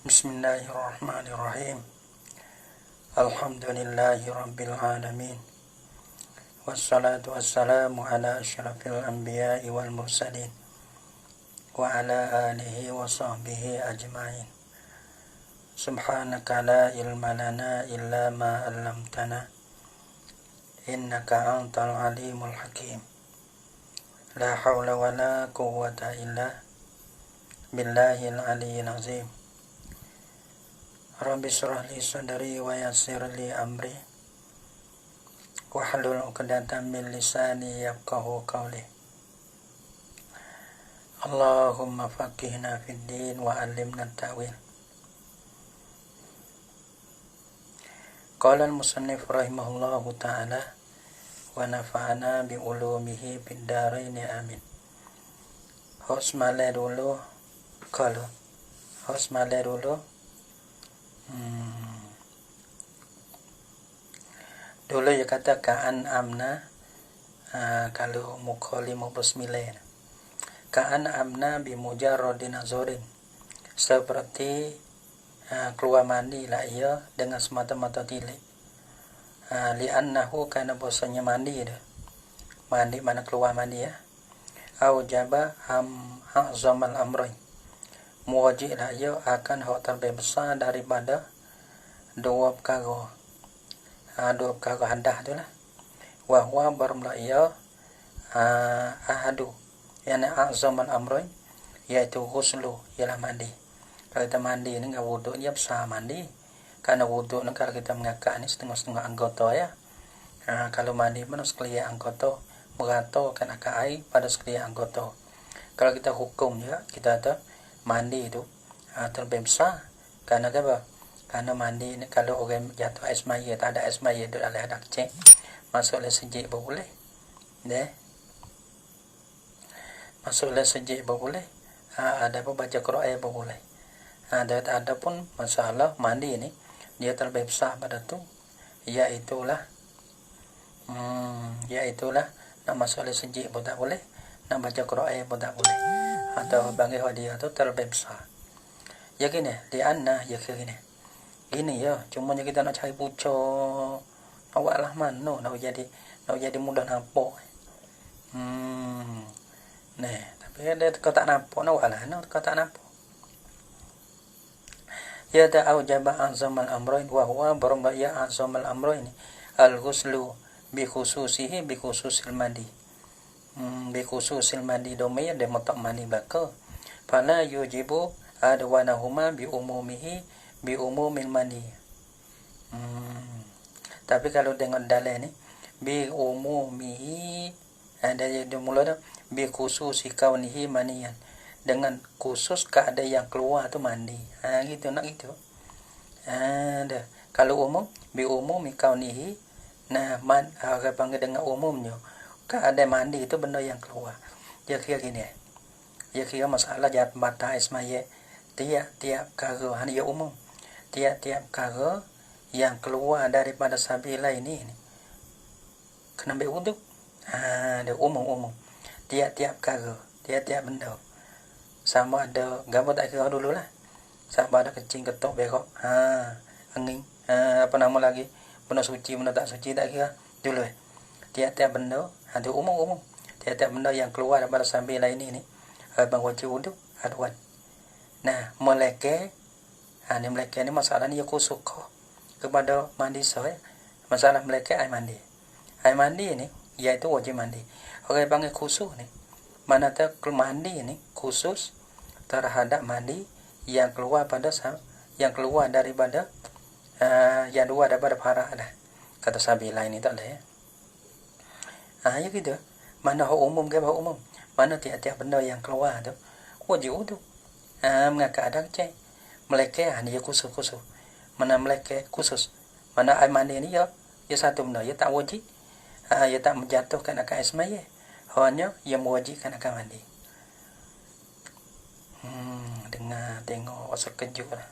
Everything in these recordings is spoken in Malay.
Bismillahirrahmanirrahim. Alhamdulillahi rabbil alamin. Wassalatu wassalamu ala asyrafil anbiya'i wal mursalin wa ala alihi wa sahbihi ajma'in. Subhanaka la ilma lana illa ma 'allamtana innaka antal alimul hakim. La haula wa la quwwata illa billahil aliyyil azim. Rabbi shrah li sadri wa yassir li amri wahlul 'uqdatam min lisani yafqahu qawli. Allahumma faqihna fid din wa 'allimna at-ta'wil. Qala al-musannif rahimahullahu ta'ala wa nafa'ana bi ulumihi fid dharain amin. Hosmale dulu kalau hosmale dulu dulu ya kata ka'an amna, kalau mukhali mubasmilin ka'an amna bimujarradi nazorin, seperti keluar mandi lah ia dengan semata-mata tilik. Li'annahu karena bahasanya mandi dah, mandi mana keluar mandi ya. Aujaba a'zamal amrain, muwajib lah ia akan hak terlebih besar daripada dua perkara. Dua perkara handah tu lah. Wahwa barumlah ia ahadu, yang a'zamal amrain, iaitu ghuslu, ialah mandi. Kalau kita mandi ni dengan wuduk dia besar mandi. Karena wuduk ni kalau kita mengakak ni setengah-setengah anggota ya. Kalau mandi mana sekalian anggota, meratakan akak air pada sekalian anggota. Kalau kita hukum juga, kita ada mandi itu terlebih besar. Karena apa? Karena mandi ni kalau orang jatuh ais maya, tak ada ais maya duduk dalam hadak cek, masuklah sejik boleh. Deh. Masuklah sejik boleh. Ada pun baca Quran boleh. Ada pun masalah mandi ni dia terlebih besar pada tu, iaitulah nak masuklah sejik pun tak boleh, nak baca Quran pun tak boleh, atau bagi dia tu terlebih besar. Ya gini, lianna ya gini ya, cuma kita nak cari pucuk, nak buat lah mana, nak jadi mudah nampak. Nah, tapi dia kau tak nampak, nak buat lah, kau tak nampak. Ya ta'au jaba a'zamal amrain wa huwa barumba ya a'zamal amrain al-ghuslu bi khususihi bi khususil mandi. Bi khususil mandi domaya de matak mandi baka. Fala yujibu adwanahuma bi umumihi bi umumil mandi. Tapi kalau dengan dalil ni bi umumihi, ada yang mula bi khususi kaunihi maniyan, dengan khusus keadaan yang keluar tu mandi. Gitu nak gitu. Dah. Kalau umum bi umumi kaunihi, nah orang panggil dengan umumnya keadaan mandi itu benda yang keluar. Dia kira gini. Dia kira masalah jat mata ismaya tiap perkara hanya umum. Tiap perkara yang keluar daripada sabila ini kena ambil wuduk. Dia umum. Tiap perkara, tiap benda. Sama ada gambar tak kira dululah. Sama ada kencing, ketuk, berak, angin, apa nama lagi, benda suci, benda tak suci tak kira dulu. Tiap-tiap benda ada umum. Tiap-tiap benda yang keluar daripada sambil lain ini bang wajib wuduk aduan. Nah, meleke ni masalah ni ya kusuk kepada mandi saya. Masalah meleke air mandi. Air mandi ni iaitu wajib mandi. Orang panggil khusus ni, mana tak mandi ni khusus terhadap mandi yang keluar daripada yang luar daripada farak dah. Kata sabila ini tak ada ya. Ya gitu. Mana hak umum ke hak umum? Mana tiap-tiap benda yang keluar tu wajib wuduk. Mengakak ada cek. Meleke ni ya khusus. Mana meleke khusus. Mana air mandi ni ya satu benda ya tak wajib. Ya tak menjatuhkan akan ismaya. Hanya yang mewajibkan akan mandi. Dengar tengok sekejap lah.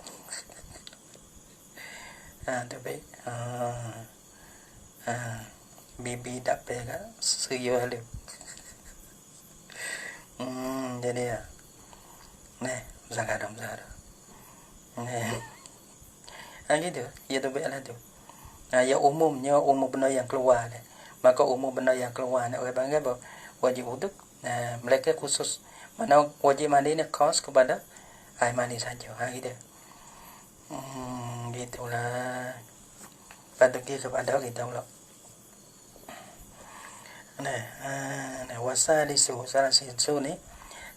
Tapi bibi dapat kan serius dia. Jadi ya. Nah, zakat. Gitu ya tu baiklah tu. Ya umumnya umum benda yang keluar deh. Maka umum benda yang keluar ni orang panggil apa? Wajib wuduk. Mereka khusus mana wajib mandi ni khas kepada air mandi saja. Gitu. Gitulah. Pergi kepada kita pula. Wasalisu ni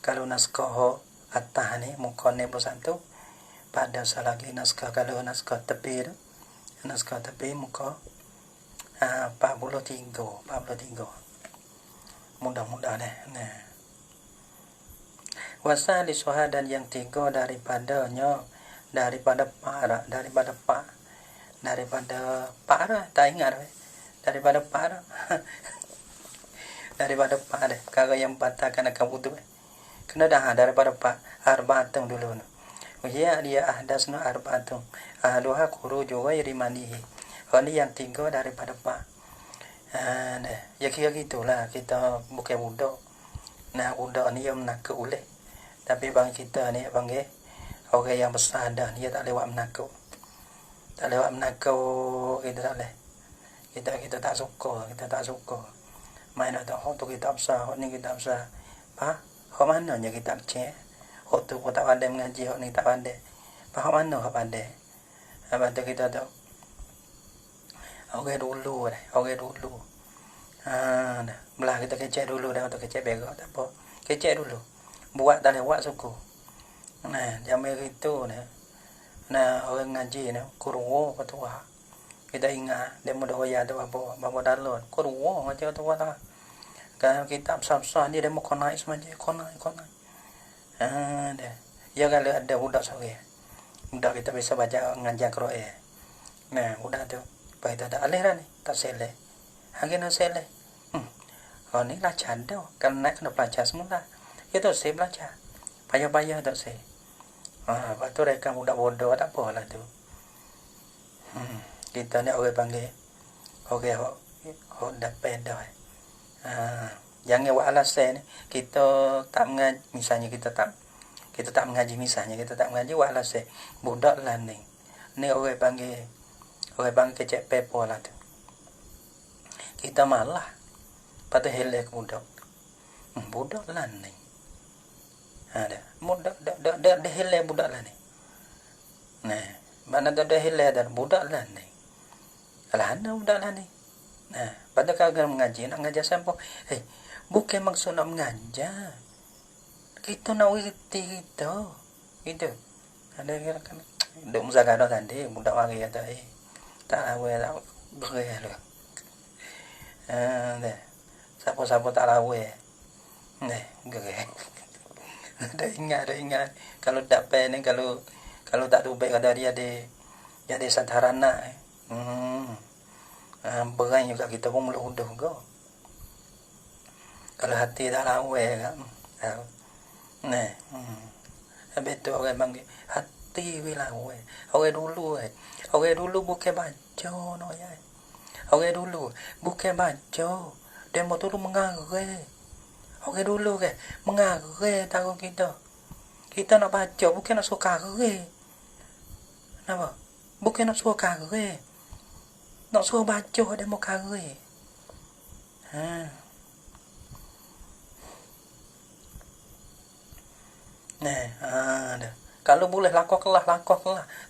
kalau naskah atas ni muka 61 pada selagi naskah kalau naskah tepi tu naskah tepi muka 43 mudah-mudah nah wasalisu dan yang tiga daripada para tak ingat daripada para daripada pak deh kalau yang batalkan akan wudhu kena dah daripada pak arba'atun dulu ya dia ahdasna arba'atun ahluha khuruju ghairi manihi ini yang tiga daripada pak ya kira gitulah kita bukan wudhu wudhu ni yang menakut oleh tapi bang kita ni panggil orang yang besar dah dia tak lewat menakut kita tak boleh kita tak suka main ada tu kitab sah ni kitab sah mana nya kitab cek tu pun tak pandai mengaji ni tak pandai mana pandai tu kita tu orang dulu belah kita kecek dulu dah tu kecek berak tak apa kecek dulu buat tak lewat suku zaman itu orang ngaji ni kurwo ketua kita ingat dia mudah hoya tu apa dalon kurwo macam tu lah kalau kitab sah dia mau konai semanja konai deh ya kalau ada budak sore budak kita bisa baca ngajar Quran budak tu baik tak ada alih dah ni tak seleh hangin seleh kalau ni lah canda kan nak kena belajar semula itu saya belajar payah tak saya lepas tu mereka budak bodoh tak apa lah tu kita ni orang panggil orang dapat dah jangan buat alasan kita tak mengaji misalnya kita tak mengaji buat alasan budak lah ni orang panggil kecek pepo lah tu kita malah patut helek budak lah ni ada budak dah helek budak lah ni mana dah helek dan budak lah ni alah anda budak lah ni pada kalau mengaji nak mengajar siapa bukan maksud nak mengajar kita nak wirti kita gitu ada kan duk menjaga dah tadi budak mari kata tak lawe lah berai lu siapa tak lawe gerai dah ingat kalau tak pen ni kalau tak tu baik kata dia jadi sadarana berai juga kita pun mula udah go kalau hati tak lawe kan habis tu orang panggil hati lawe orang dulu bukan baca no ya orang dulu bukan baca dia mau tolong mengarang orang dulu ke mengarang tahu kita nak baca bukan nak suka karang kenapa bukan nak suka karang nak suruh baca dia mau karang kalau boleh lakukanlah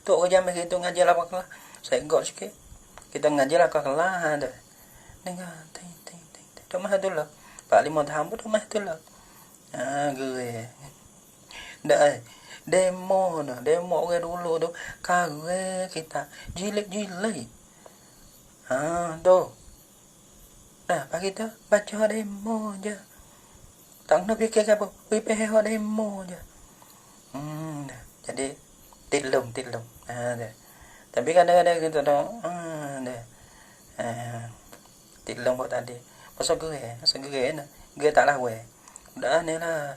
tu orang jamai kita ngaji lakukanlah saya gok sikit kita ngaji lakukanlah ada dengar ting tu mah tu lah pak 5 tahun tu mah tu lah gue dah demo orang dulu tu kare kita jilid tu pagi tu baca demo je tak nak fikir apa PPH demo je jadi tilum tapi kadang-kadang kita tu tilum buat tadi pasal gue gue tak lah dah ni lah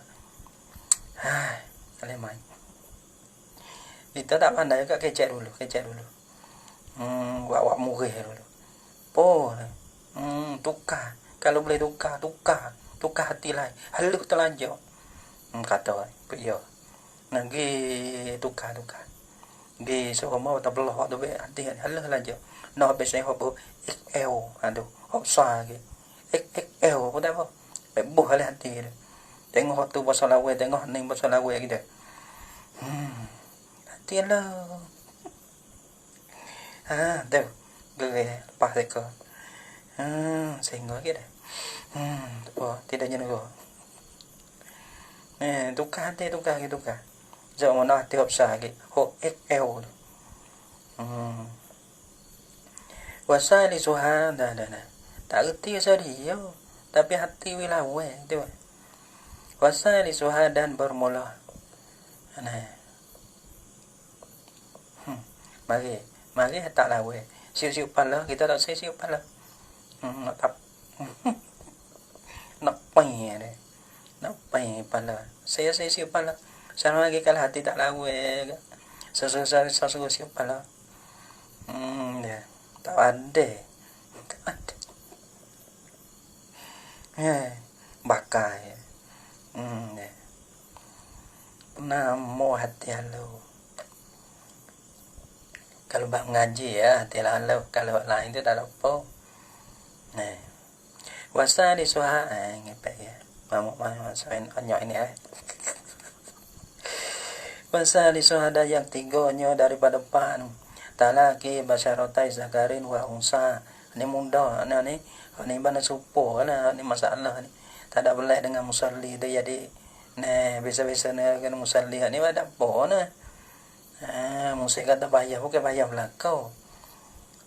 kali main kita tak pandai juga kecek dulu buat murih dulu tukar kalau boleh tukar hati lain halus terlanjur kata yo nanti tukar bi so mau ta blo ho do be hati halah la jo no be sai ho bo XL ado ho sa ke XL ko da bo be bo halah hati tengok ho tu bahasa lawe tengok ning bahasa lawe gitu hati lah đâu gue pas ko sehingga gitu tidak nyentuh gue tukar gitu kan giờ mà nó tiếp xả cái hộ XL wasali suha dah tak erti saya tapi hati wilawe tu wasali suha dan bermula mari tak lawe siu pala kita tak siu pala nak tap nak pai pala saya siu pala sama lagi kalau hati tak lawe sesuatu siu pala ya tak ada bakai namo hati halu kalau bab ngaji ya hati halu kalau lain itu tak ada apa wasa di suha ngepek ya mamuk masain anyo ini wasa di suhada yang tiganya daripada pan talaki basyaratai zakarin wa unsa ni muda ni bana supo ni masalah ni tak ada belai dengan musalli dia jadi biasa-biasa ni kan musalli ni ada apa musik kata bayar bukan bayar belakau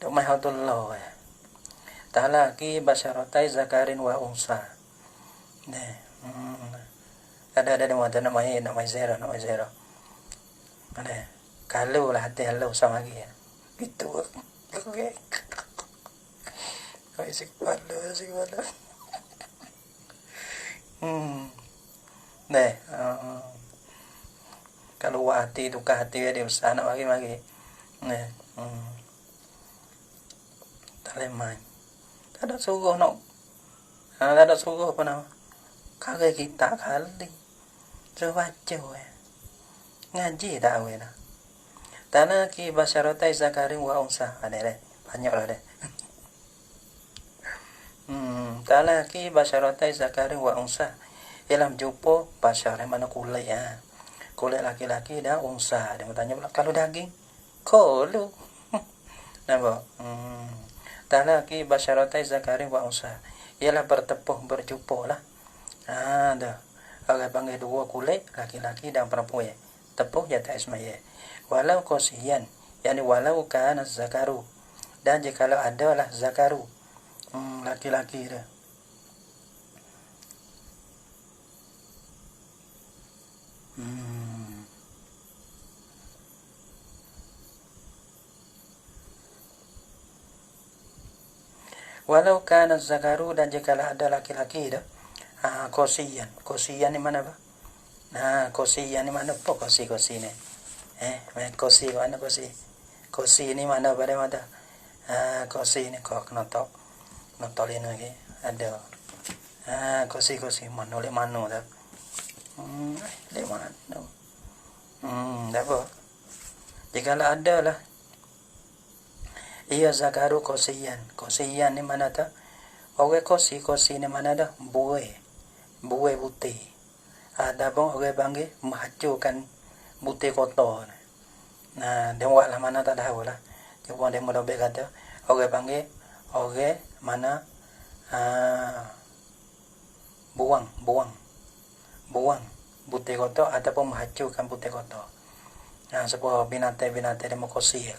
dok mai hautullah talaki basyaratai zakarin wa unsa ada nama zero kalau lah hati halau sama lagi ya gitu oke asik pada kalau hati itu hati dia usaha nak bagi tak lemah tak ada suruh nak tak ada suruh apa nama kagak kita kali coba ngaji tak we dah tanah ki basyaratai zakarin wa unsa ada deh banyak lah deh tanah ki basyaratai zakarin wa unsa dalam jumpa basyaratai mana kulit ya kulit laki-laki dah unsa dia bertanya pula kalau daging kolu napa tanah ki basyaratai zakarin wa unsa ialah bertepuk berjumpa lah dah kalau panggil dua kulit laki-laki dan perempuan tepuh ya tak ismaya walau qasiyan yani walau kana zakaru dan jikalau adalah zakaru laki-laki dia walau kana zakaru dan jikalau ada laki-laki dia qasiyan ni mana ba kosi ni mana po kosi ni kosi mana kosi ni mana pada mata kosi ni kok notok ini lagi ada kosi mana le mano dah le mana dah apa jika ada lah iya zakaru kosian ni mana ta oke kosi ni mana dah buai putih ada bang orang panggil menghancurkan butir kotor. Nah, dia buat lah mana tak tahu lah. Cuma dia mudah kata orang panggil orang mana buang butir kotor ataupun menghancurkan butir kotor. Nah, sebuah binatang demokrasi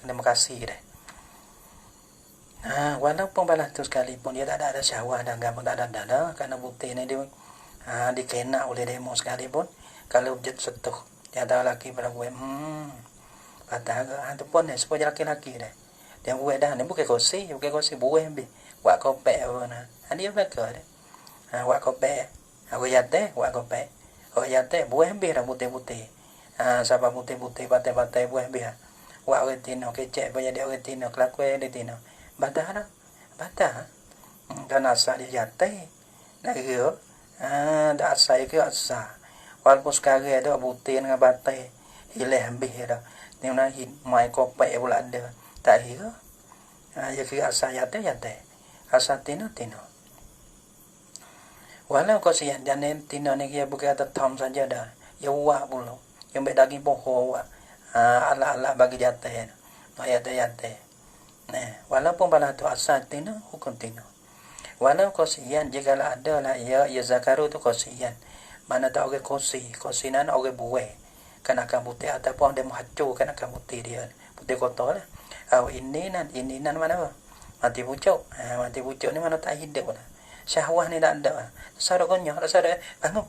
deh. Nah, walaupun balas tu sekalipun dia tak ada syahwat dan gampang tak ada karena butir ni dia dikena oleh demo sekalipun kalau objek setuh dia ada laki pada gue kata itu pun supaya laki-laki deh dia gue dah ni bukan kosi bukan bi wak kope na dia mereka deh wak kope aku yate wak kope yate bukan bi dah putih siapa putih batai bukan bi wak retino kecek banyak dia retino kelakuan retino batah kan asal dia yate dah gio dah saya ke asa walaupun sekarang ada putih dengan batai hilang habis dah Ni na hin mai ko pe pula ada. Tak kira. Ya kira asa ya te. Asa tino. Walau kau sian janen tino ni kia bukan ada tom saja dah. Ya wa pula. Yang daging boho wa. Ala bagi jate. No yate. Nah, walaupun pada tu asa tino hukum tino. Walau kau sian jika ada lah ya zakaru tu kau sian. Mana tak oke kosi nan oke buwe. Kan akan putih ataupun dia mahacu kan akan putih dia. Putih kotor lah. Ini nan mana apa? Mati pucuk ni mana tak hidup lah. Syahwah ni tak ada. Sadar konyol, sadar bangun.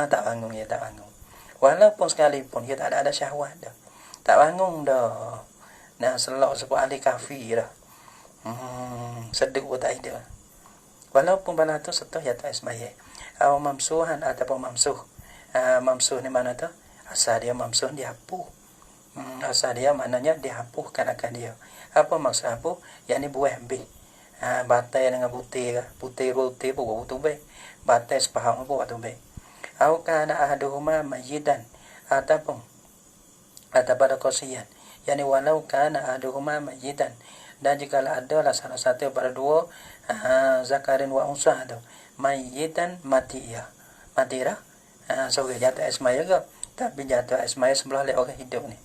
Tak bangun. Walaupun sekalipun dia tak ada syahwah dah. Tak bangun dah. Nah, selok sebut ahli kafir dah. Seduk pun tak ada. Walaupun bala tu setuh ya tak ismaya. Mamsuhan ataupun mamsuh. Mamsuh ni mana tu? Asal dia mamsuh dihapus. Asal dia maknanya dihapuskan akan dia. Apa maksud hapus? Yang ni buah habis. Batai dengan putih pun tu baik. Batai sepahang pun tu baik. Au kana ahaduhuma mayidan ataupun pada kosian. Yani walau kana ahaduhuma mayidan. Dan jika ada salah satu pada dua zakarin wa unsa tu mayidan matiya. Matira. So jatuh ismaya ke? Tapi jatuh ismaya sebelah le orang hidup ni.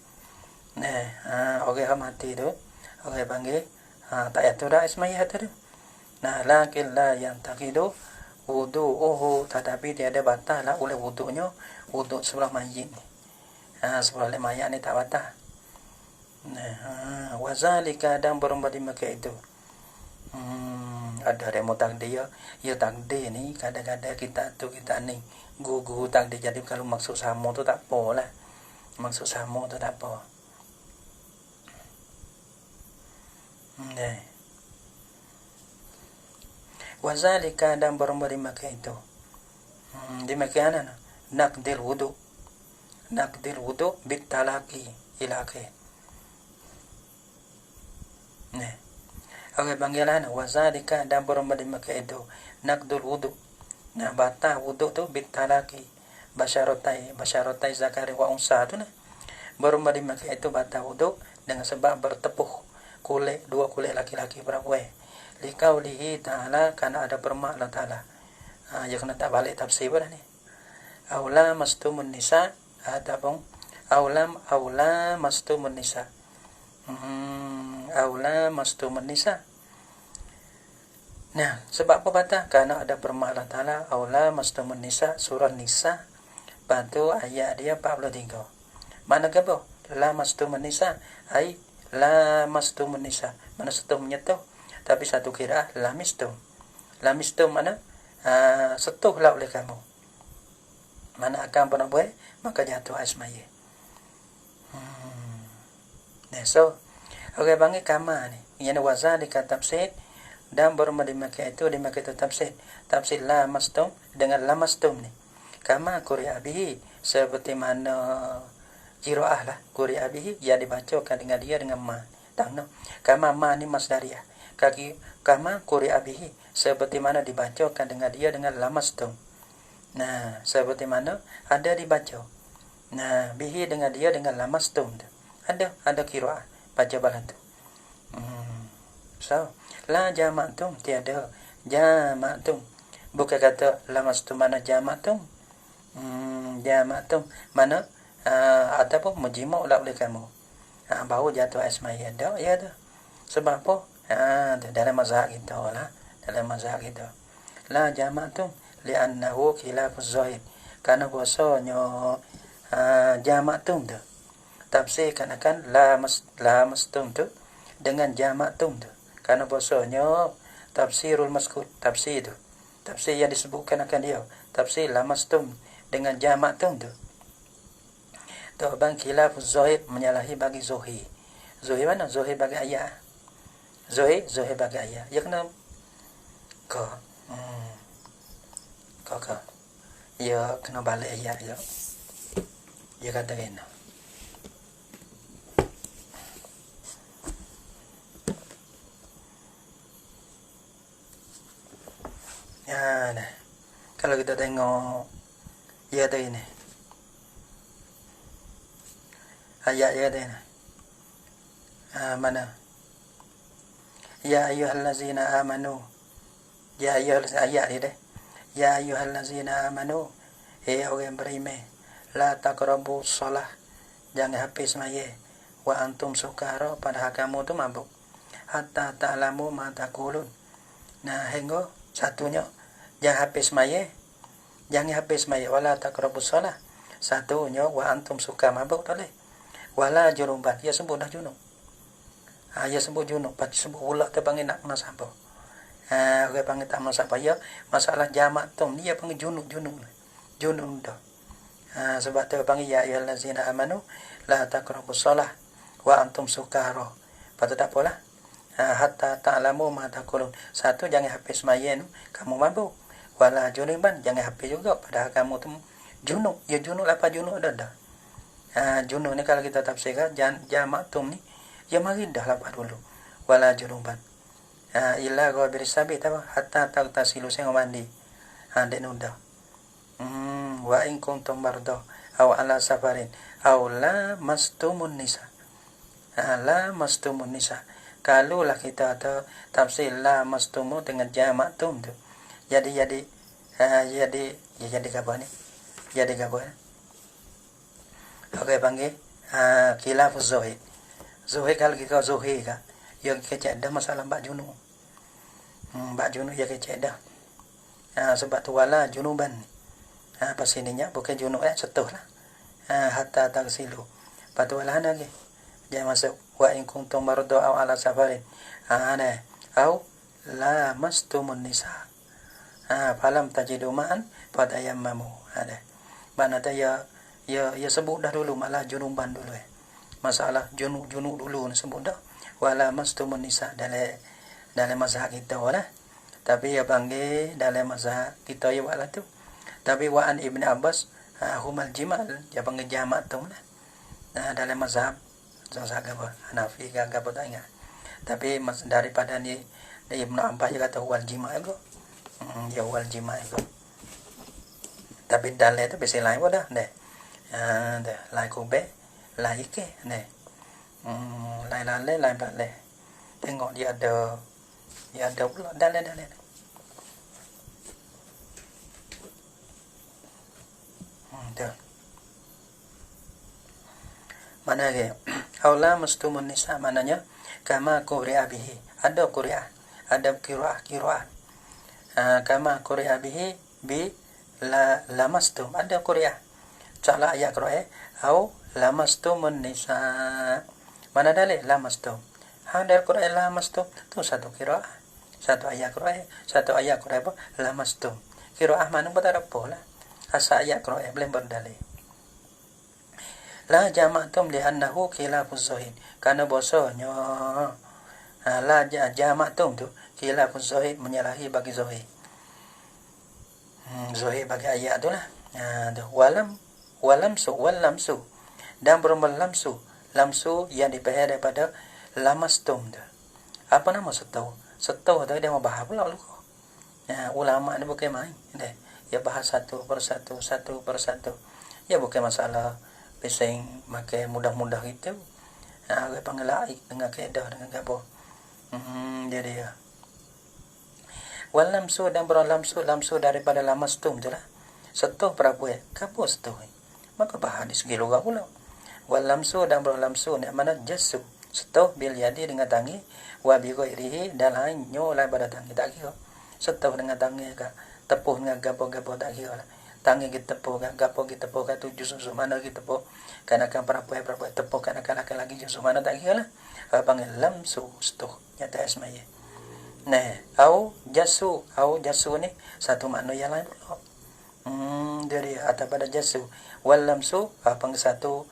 Nah, orang mati tu, orang panggil tak jatuh dah ismaya tu. Nah, lakin la yang takidu wudu'uhu, tetapi tiada batal lah oleh wudu'nya, wudu' sebelah mayit ni. Sebelah le mayat ni tak batal. Nah, wazalika dan berubah di Mekah itu. Ada remo takdir ya takdir ni kadang-kadang kita ni gugu takdir. Jadi kalau maksud sama tu tak apa lah. Maksud sama tu tak apa. Wazalika dan berubah di Mekah itu. Di Mekah mana? Nakdil wudu bitalaki ila akhir. Panggilan wazalika dan berubah di Mekah itu. Nakdul wudu. Nah, batal wudu tu bitalaki. Basyarotai zakari wa unsa tu nah. Berubah di Mekah itu batal wudu dengan sebab bertepuh dua kulit laki-laki perempuan. Liqaulihi ta'ala, karena ada firman Allah Ta'ala. Ya kena tak balik tafsir dah ni. Aula mastumun nisa ataupun aula mastumun nisa. Aula mastumun nisa. Nah, sebab apa patah? Karena ada firman Allah Ta'ala aula mastumun nisa, surah Nisa. Batu ayat dia 43. Mana ke apa? La mastumun nisa ai la mastumun nisa. Mana setuh menyetuh? Tapi satu kira lamistum. Lamistum mana? Setuhlah oleh kamu. Mana akan pernah buat? Maka jatuh asmaya. So, orang panggil kama ni. Yang wazah di kata tafsir. Dan berumah di Mekah itu tafsir. Tafsir la mastum dengan la mastum ni. Kama Qur'an bihi. Seperti mana qiraah lah. Qur'an bihi. Yang dibacakan dengan dia dengan ma. Tak no. Kama ma ni masdariyah. Kama Qur'an bihi. Seperti mana dibacakan dengan dia dengan la mastum. Nah, seperti mana ada dibaca. Nah, bihi dengan dia dengan la mastum. Ada qiraah baca balan tu. So, la jama'tum tiada jama'tum. Bukan kata la mastum mana jama'tum. Jama'tum mana ataupun mujima' lah oleh kamu. Baru jatuh asma'iyah dah ya dah. Sebab apa? Dalam mazhab kita lah. Dalam mazhab kita. La jama'tum li'annahu khilafuz zahir. Karena bahasanya jama'tum tu. Tafsir kan la mastum tu dengan jama'tum tu. Karena bahasanya tafsirul maskud, tafsir tu. Tafsir yang disebutkan akan dia. Tafsir la mastum dengan jama'tum tu. Tu bang khilafuz zahir menyalahi bagi zuhir. Zuhir mana? Zuhir bagi ayat. Zuhir bagi ayat. Ya kena kau. Ya kena balik ayat ya. Ya kata kena. Ya, nah. Kalau kita tengok ya tadi ni. ayat dia kata mana ya ayyuhallazina amanu ya ayat dia ya ayyuhallazina amanu orang beriman la taqrabu shalah jangan habis sembahyang wa antum sukara padahal kamu tu mabuk hatta ta'lamu ma taqulun. Nah hingga satunya jangan habis sembahyang wala taqrabu shalah satunya wa antum suka mabuk tak boleh wala junuban ya sebut dah junub ya sebut junub pat sebut pula tu panggil nak masabah orang panggil tak masabah ya masalah jamak tu ni dia panggil junub dah sebab tu panggil ya ayyuhallazina amanu la taqrabus shalah wa antum sukara patut tak apalah hatta ta'lamu ma taqulun satu jangan habis sembahyang kamu mabuk wala junuban jangan habis juga padahal kamu tu junub ya junub apa junub dah junub ni kalau kita tafsirkan jamak tum ni ya mari dah lapar dulu wala junuban illa ghabir sabit apa hatta tagtasilu sing mandi dek nudah wa in kuntum marda aw ala safarin aw la mastumun nisa kalau lah kita ada tafsir la mastumu dengan jamak tum tu jadi apa ni jadi apa okay panggil khilafuz zuhid kalau kita zuhid ka yang kecek dah masalah bak junub ya kecek dah sebab tu wala junuban pasininya bukan junub setuh lah hatta tagsilu patu wala lagi jangan masuk wa in kuntum marda aw ala safarin au la mastumun nisa falam tajidu ma'an fatayammamu mana tu ya sebut dah dulu malah junuban dulu masalah junub dulu ni sebut dah wala mastumun nisa dalam mazhab kita lah tapi ya panggil dalam mazhab kita ya wala tu tapi wa an ibn Abbas humal jimal ya panggil jamak tu lah dalam mazhab apa Hanafi ke apa tak ingat tapi daripada ni Ibn Abbas dia kata wal jima' itu ya wal jima' itu tapi dalam itu bisa lain pun dah lain kubek lain ke lain balik tengok dia ada pula dalam tu mana lagi aula mastumun nisa mananya kama quri'a bihi ada quri'ah ada qiraah kama quri'a bihi bi lamastum ada quri'ah salah ayat qiraah au lamastumun nisa mana dalil lamastum ada qiraah lamastum tu satu qiraah satu ayat qiraah apa lamastum qiraah mana betul apa lah asal ayat qiraah belum berdalil la jama'tum li annahu khilafuz zuhid karena bosanya la jama'tum tu khilafuz zuhid menyalahi bagi zuhid zuhid bagi ayat tu lah walamsu dan berumpama lamsu yang dipahami daripada lamastum tu apa nama setau tu dia mau bahas pula lu ulama ni bukan main dia bahas satu persatu ya bukan masalah pesing makai mudah-mudah itu orang panggil laik dengan kaedah dengan apa jadi ya walamsu dan lamsu daripada lamastum tu lah setuh prabu kapo setuh maka bahas di segi lugah pula walamsu dan lamsu ni mana jasu setuh bil yadi dengan tangi wa bi ghairihi dan lainnya daripada tangi tak kira setuh dengan tangi ke tepuh dengan gapo-gapo tak kira lah tangi kita tepuk gapo kita tepuk tu susu mana kita tepuk kanakan prabu tepuk kanakan lagi susu mana tak kira lah panggil lamsu setuh nyata asmaya nah au jasu ni satu makna yang lain pula dari atas pada jasu wal lamsu panggil satu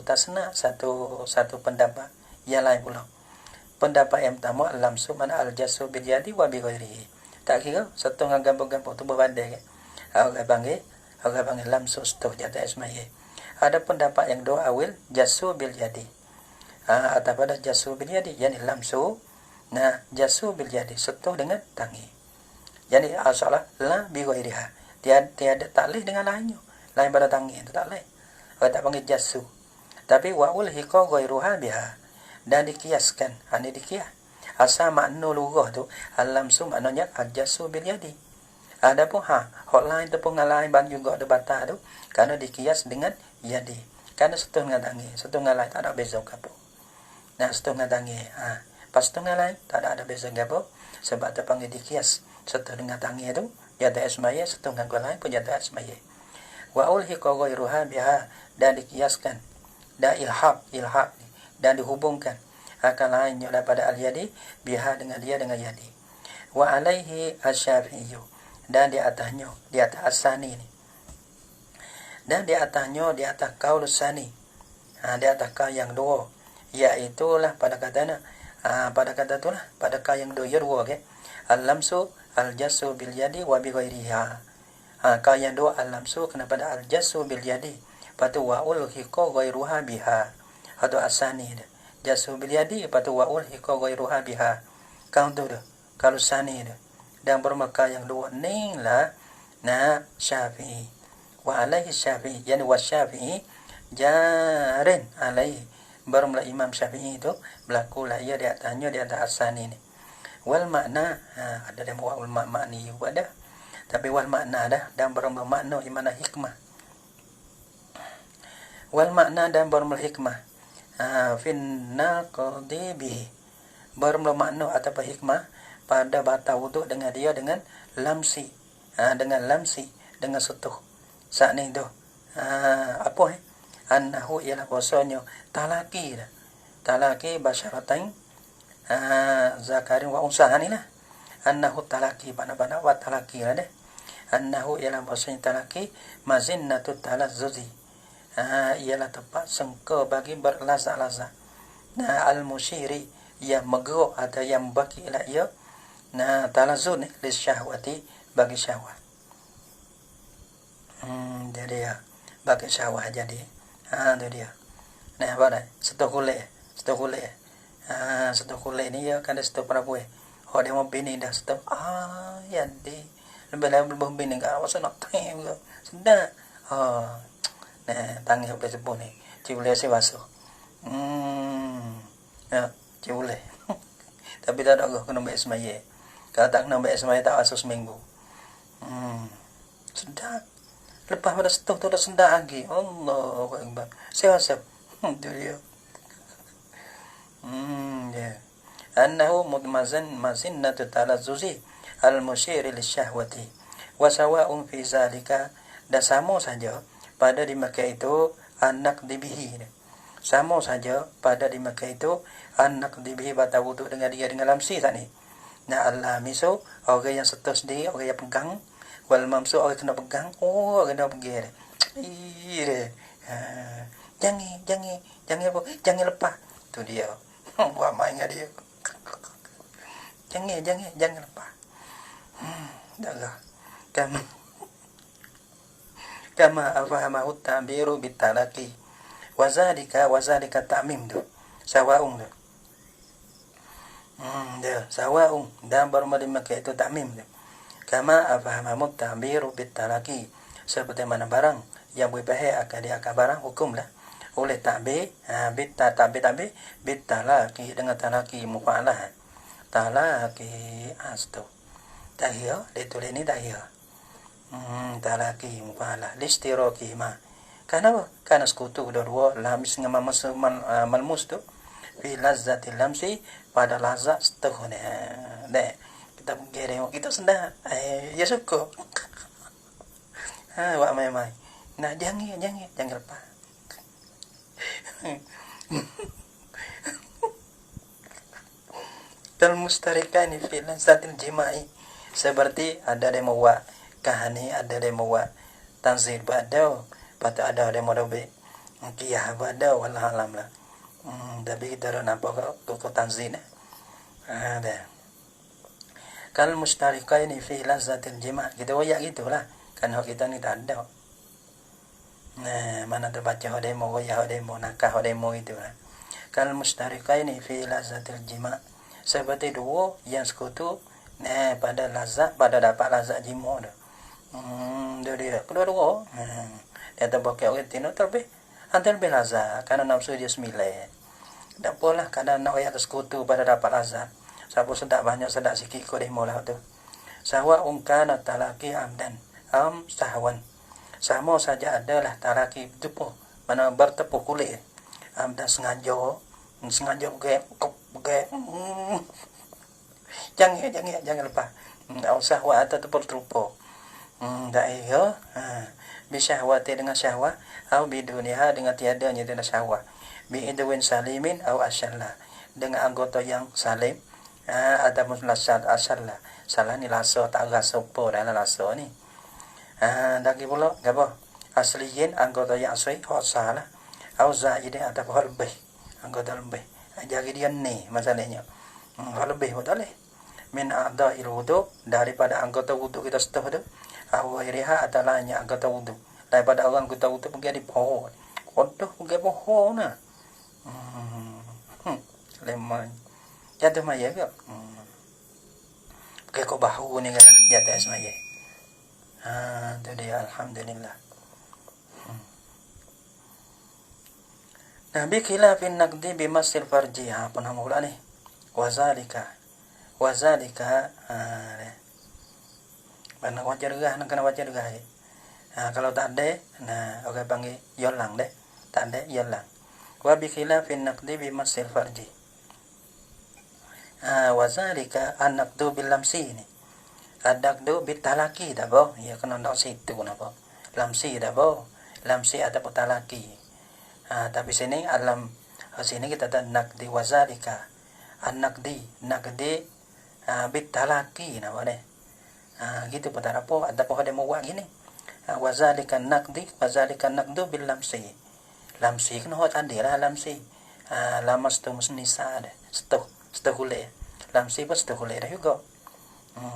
tasna satu pendapat yang lain pula pendapat yang pertama lamsu mana al jasu bil yadi wa bi ghairihi tak kira satu dengan gapo-gapo tu berbanding orang panggil lamsu setuh jata asmaya ada pendapat yang dua awil jasu bil yadi atas pada jasu bil yadi yani lamsu nah jasu bil yadi setuh dengan tangi yani asalah la bi ghairiha tiada taklih dengan lainnya lain pada tangi itu tak lain orang tak panggil jasu Tapi wa ulhiqa ghairuha biha, dan dikiaskan, ini dikias. Asal makna lughah tu al-lamsu maknanya al-jassu bil yadi. Adapun hak lain tu pun lain ban juga ada batal tu kerana dikias dengan yadi. Kerana sentuh dengan tangan, sentuh dengan lain tak ada beza apa. Nah, sentuh dengan tangan. Pas sentuh dengan lain tak ada beza apa. Sebab terpanggil dikias. Sentuh dengan tangan tu yada asmaya, sentuh dengan lain pun yada asmaya. Wa ulhiqa ghairuha biha, dan dikiaskan, dan ilhaq dan dihubungkan akan lainnya daripada al-yadi biha dengan dia dengan yadi. Wa alaihi asy-Syafi'i, dan di atasnya, di atas asani ni, dan di atasnya, di atas qaul sani, di atas qaul yang dua, iaitu lah pada katanya, pada kata itulah pada qaul yang dua ke, al-lamsu al-jassu bil yadi wa bi ghairiha. Qaul yang dua al-lamsu kena pada al-jassu bil yadi, patu wa ulhiqa ghairuha biha, atau asani dia jassu bil yadi, patu wa ulhiqa ghairuha biha. Kau tu dah kalau sani dah, dan bermaka yang dua ni lah Syafi'i. Wa alaihi Syafi'i, yani wa Syafi'i jarin alaihi, bermula Imam Syafi'i itu berlaku lah ia di atasnya, di atas asani ni. Wal makna, ada yang wal makni juga dah, tapi wal makna dah, dan bermula makna imana hikmah. Wal makna dan bermula hikmah finna qadi bihi, bermula makna atau hikmah pada batal wuduk dengan dia dengan lamsi, dengan lamsi, dengan sentuh. Saat ni tu apa annahu ialah bahasanya talaki dah, talaki basyaratain zakarin wa unsa ni lah. Annahu talaki bana-bana wa talaki lah dah. Annahu ialah bahasanya talaki mazinnatut talazzuzi, ialah tempat sengka bagi berlazat-lazat. Al-musyiri, yang menggeruk atau yang bagi lah ia talazun li syahwati, bagi syahwat. Jadi bagi syahwat jadi. Tu dia. Apa dah? Sentuh kulit. Sentuh kulit ni ya kan ada sentuh perempuan. Dia mau bini dah sentuh. Jadi lebih bini enggak rasa nak tang ke. Sedap. Tangan boleh sebut ni. Cik boleh saya basuh. Cik boleh. Tapi tak ada kena baik semaya. Kalau tak kena baik semaya tak basuh seminggu. Sedap. Lepas pada sentuh tu dah sedap lagi. Allahu Akbar. Saya basuh. Itu dia. Annahu mazinnatu talazzuzi al-musyiri lisyahwati wa sawa'un fi zalika, dan sama saja pada di Makkah itu anak dibihi, sama saja pada di Makkah itu anak dibihi batal wuduk dengan dia dengan lamsi tak ni. Al-lamisu orang yang sentuh sendiri, orang yang pegang, wal mamsu orang kena pegang, orang kena pegang. Jangan apa? Jangan lepas. Tu dia. Buat main dengan dia. Jangan lepas. Dah. Kama afahamahu ta'biru bitalaki wazalika ta'mim tu sawa'un tu. Sawa'un, dan bermaksud itu ta'mim tu. Kama afahamahu ta'biru bitalaki, seperti mana barang yang berbahaya akan dia akan barang hukum lah oleh ta'bir bitalaki, dengan talaki mufa'alah. Talaki astu tahiyah, ditulis ni tahiyah. Talaki mubalah listiraki ma. Kenapa? Karena sekutu kedua lamis dengan malmus tu fi lazzatil lamsi, pada lazat setuh ni. Kita pergi kita sedap. Ya suka. Buat main-main. Nak jangan lepas. Kal mustarikani fi lazzatil jima'i, seperti ada yang membuat kahani, ada yang membuat tanzil badau, patut ada yang mau dobek kiyah badau, wallah alam lah. Tapi kita dah nampak kok tanzil ada. Kal mustarikaini fi lazzatil jima', kita wayak gitulah. Kan hak kita ni tak ada. Mana terbaca demo wayak demo nakah demo itulah. Kal mustarikaini fi lazzatil jima', seperti dua yang sekutu pada lazat, pada dapat lazat jima' dah. Dia kedua-dua dia tak pakai orang tino tapi Antar belaza karena nafsu dia sembilan. Tak apalah kadang nak ayat sekutu pada dapat lazat. Siapa sedak banyak sedak sikit kau deh mula tu. Sawa ungkana talaki amdan sahwan. Sama saja adalah talaki tepuh mana bertepuh kulit. Amdan sengaja gek. Jangan lupa. Sahwa atau tepuh terupa. Tak iya. Bisyahwati dengan syahwat atau biduniha dengan tiadanya dengan syahwat. Bi'idwin salimin atau asyallah dengan anggota yang salim ataupun asyallah. Salah ni laso tak rasa apa dalam laso ni. Lagi pula apa? Asliyin anggota yang asli hak salah. Atau zaidin ataupun hak lebih. Anggota lebih. Jadi dia ni masalahnya. Hak lebih boleh. Min a'dha'il wudu daripada anggota wudu kita setuh tu. Awiriha adalah hanya anggota wudu. Daripada orang anggota wudu pergi di pohon. Kodoh pergi pohon lah. Lemah. Jatuh maya ke? Pergi kau bahu ni kan? Jatuh maya. Tu dia. Alhamdulillah. Nabi khilafin naqdi bimasil farji. Pernah mula ni. Wazalika. Mana wajar gah, nak kena wajar gah. Kalau tak ada, orang panggil yolang deh. Tak ada yolang. Wa bi khilafin naqdi bi masil farji. Wa zalika an-naqdu bil lamsi ni. Ad-naqdu bil talaki dah boh. Ya kena nak situ napa. Lamsi dah boh. Lamsi ada talaki. Tapi sini alam sini kita ada naqdi wa zalika. An-naqdi bil talaki napa deh. Gitu pada apa ada apa ada mau gini. Wazalika naqdu bil lamsi. Lamsi kan hot adilah lamsi. Lamas tu musnisa ada. Setuh kulit. Lamsi pun setuh kulit dah juga.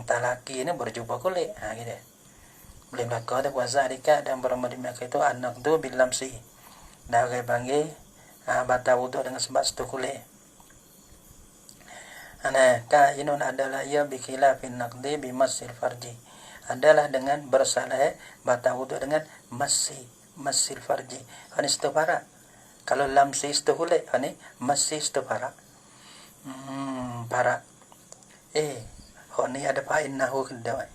Talaki ni berjumpa kulit. Gitu. Boleh berlaku ada wazalika dan bermadimah itu naqdu bil lamsi. Dah orang panggil batal wudu dengan sebab setuh kulit. Kainun adalah ia bikhilafin naqdi bimasil farji. Adalah dengan bersalah batal wudu dengan masil farji. Ini istufara. Kalau lamsi istuhule, ini masih istufara. Para. Ini ada fa'innahu kedawai.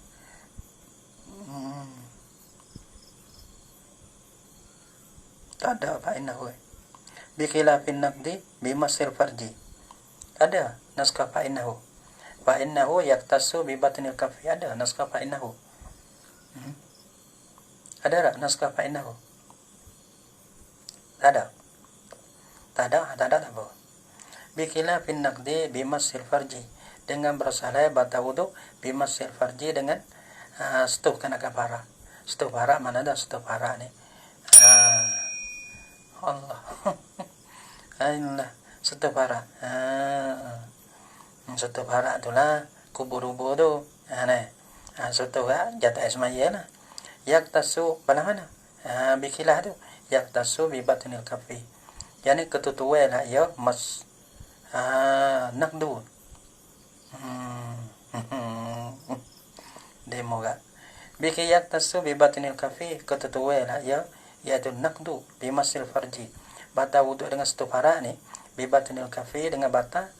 Tak ada fa'innahu. Bikhilafin naqdi bimasil farji. Ada naskah fa'innahu. Fa'innahu yaktasu bi batnil kafi. Ada naskah fa'innahu. Ada tak naskah fa'innahu? Tak ada apa. Bikhilafin naqdi bimasil farji. Dengan bersalah batal wudu bimasil farji dengan setuh kena kafara. Setuh para mana ada setuh para ni? Allah. Allah. Setuh para. Setuh para itulah kubur-kubur tu. Setuh jatah ismaya lah. Yaktasu pada mana? Bikilah tu. Yaktasu bi batnil kafi. Yani ketutuai lah ya mas naqdu. Demo gak. Biki yaktasu bi batnil kafi ketutuai lah ya iaitu naqdu bi masil farji. Batal wudu dengan setuh para ni bibatinil kafi dengan bata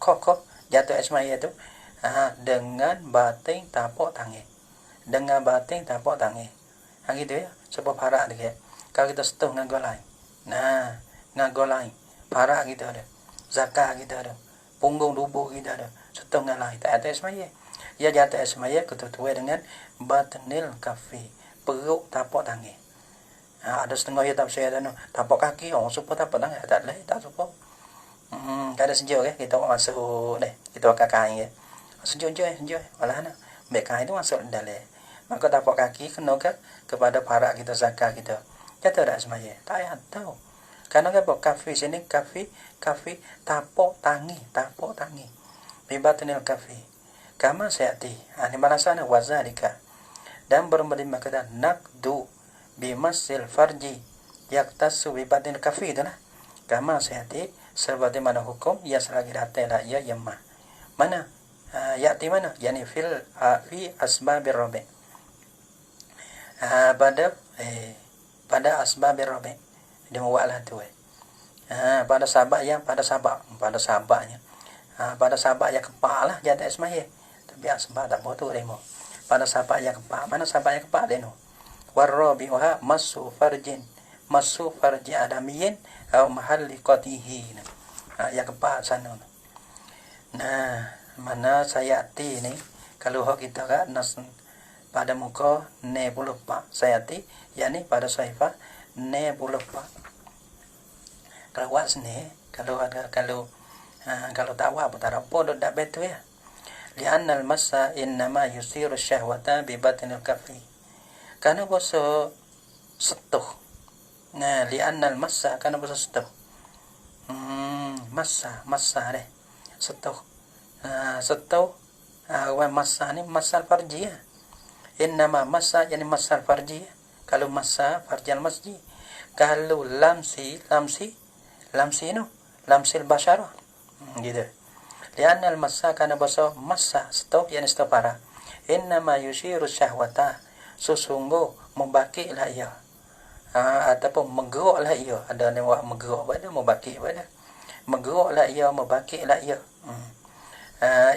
kokoh jatuh ismaya itu dengan batin tapak tangan. Dengan batin tapak tangan. Gitu ya. Sebab para dia. Kalau kita setuh dengan golai. Dengan golai. Para kita ada. Zakah kita ada. Punggung tubuh kita ada. Setuh dengan lain. Tak ada ismaya. Ya jatuh ismaya ketutuai dengan batinil kafi. Perut tapak tangan. Ada setengah ya tak saya dah tapak kaki supaya tapak tangan tak leh tak supaya kada sejuk kita masuk deh kita kakai sejuk malah baik kai itu masuk dalam maka tapak kaki kena kepada para kita zakah kita jatuh dah semaya tak ada tahu karena apa kafi sini kafi tapak tangi bibatinil kafi kama sayati ini balasana wazalika dan bermelima kata naqdu bimasil farji yaktasu bibatin kafi itulah kama sayati sebagaimana hukum ya selagi datang ya yamma mana yati mana yani fi asbabir rabi pada asbabir rabi dia buat lah tu. Pada sahabatnya, pada sahabatnya. Pada sahabat yang keempat lah jadi semaya. Tapi sebab tak apa tu demo. Pada sahabat yang keempat, mana sahabat yang keempat demo? Warabiha masu farji adamiyin au mahalli qatihi. Yang keempat sana. Nah, mana sayati ni kalau kita kan nas pada muka 94 sayati yakni pada saifah 94. Kalau buat sini kalau tak buat apa tak apa dak betul ya. Li'anna al-massa innama yusiru syahwata bi batinil kafi. Karena bahasa setuh. Nah, li'anna al-massa karena bahasa setuh. Massa deh. Setuh. Setuh massa ni massa farji ya. Innama massa yani massa farji. Kalau massa farjal masjid. Kalau lamsi no. Lamsil basyarah. Gitu. Lianna al-massa kana bahasa massa setuh yani setuh para. Innama yushiru syahwata. Sesungguh membakiklah ia. Ataupun menggeraklah ia. Ada yang buat menggerak pada membakik pada. Menggeraklah ia, membakiklah ia.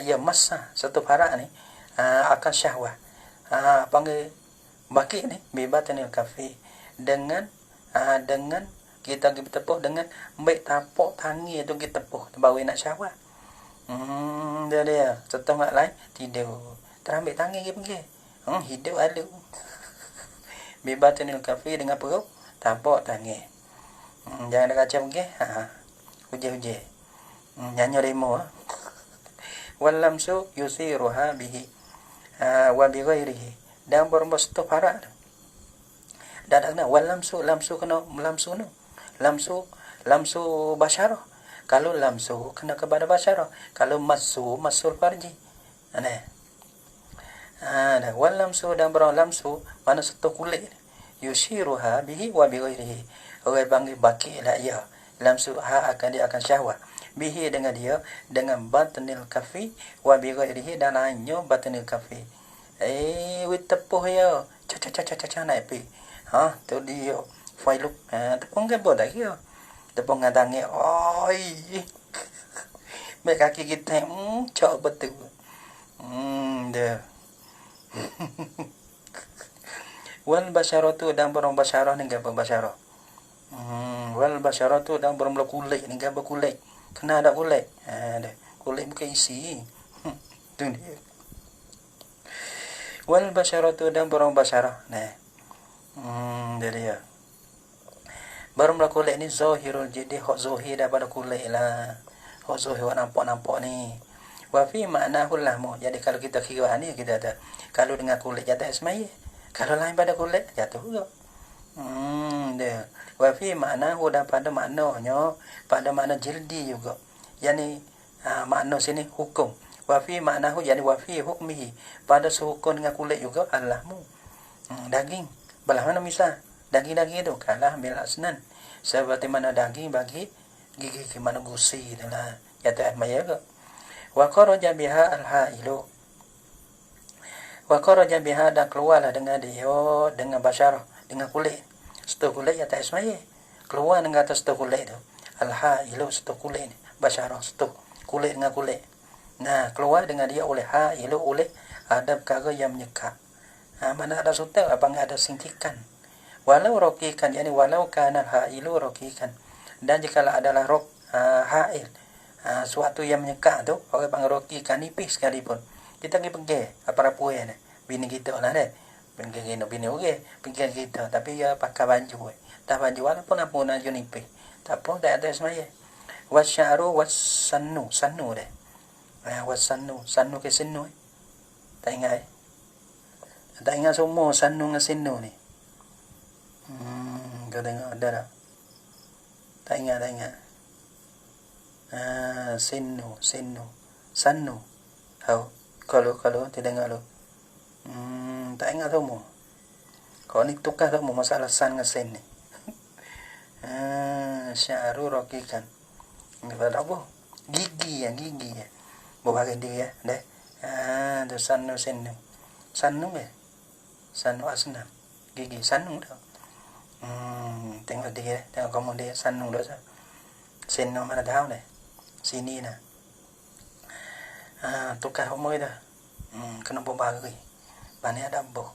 Ia massa setuh para ni akan syahwat. Panggil bakik ni bibatanil kafi dengan kita bertepuk dengan baik tapak tangi tu kita tepuk baru nak syahwat. Dia setengah lain tidur terambil tangi pergi hidup alu bibatanil kafi dengan perut tapak tangi. Jangan ada kacau pergi hujah nyanyi remo wal lamsu yusiruha bihi wa bi ghairihi dan bermustuh para dan wal lamsu kena lamsu basyarah. Kalau lamsu kena kepada basyarah, kalau masul farji. Wal lamsu dan lamsu mana satu kulit yushiruha bihi wa bi ghairihi. Orang panggil bakiklah ia. Lamsu dia akan syahwat bihi dengan dia dengan batnil kafi wa bi ghairihi dan lainnya batnil kafi. Tepuh ya. Caca naik pi. Tu dia. Failuk. Tepung ke bodak ya. Tepung ngadangi. Oi. Baik kaki kita cok betul. Dia. Wal basyaratu dan barang basyarah ni apa basyarah? Wal basyaratu dan barang kulit ni apa kulit? Kena ada kulit. Kulit bukan isi. Tu dia. Wal basyaratu dan barang basyarah. Dia. Barang kulit ni zahirul jadi hak zahir daripada kulit lah. Hak zahir nampak ni. Wa fi ma'nahu lahmu. Jadi kalau kita kira ni kita ada kalau dengan kulit jatuh semaya. Kalau lain pada kulit jatuh juga. Dia. Wa fi ma'nahu dan pada maknanya pada makna jildi juga. Yani makna sini hukum. Wa fi ma'nahu yani wa fi hukmihi pada sehukum dengan kulit juga allahmu. Daging. Belah mana misal? Daging-daging itu kalah bil asnan. Seperti mana daging bagi gigi ke mana gusi itulah. Jatuh maya ke. Wa kharaja biha al-hailu. Wa kharaja biha dan keluarlah dengan dia dengan basyarah dengan kulit. Setu kulit jatuh maya. Keluar dengan atas setu kulit itu. Al-hailu setu kulit ni. Basyarah setu kulit dengan kulit. Nah, keluar dengan dia oleh hailu oleh ada perkara yang menyekat. Mana ada sutak apa ada sintikan. Walau rokikan yani walau kana hailu rokikan. Dan jika adalah hail suatu yang menyekat tu orang panggil rokikan nipis sekalipun. Kita pergi apa rapuai ni. Bini kita lah deh. Bini okey, pergi kita tapi ya pakai baju. Tak baju walaupun apa nak nipis. Tak apa tak ada semaya. Wasyaru wasannu deh. Wasannu ke sinu. Tak ingat. Tak ingat semua sannu dengan sinu ni. Kau tengok ada tak? Tak ingat. Sinu. Sannu. Kalau tidak dengar lu. Tak ingat semua. Kau ni tukar semua masalah san dengan sin ni. Syaru rokikan. Ini apa? Gigi ya. Berbagai dia deh. Tu sannu sinu. Sannu ke? Sannu asnam. Gigi sannu dah. Tengok dia, tengok kamu dia sanu dah sah. Seno mana tahu deh. Sini nah. Tukar umur dah. Kena berbagi. Banyak ada boh.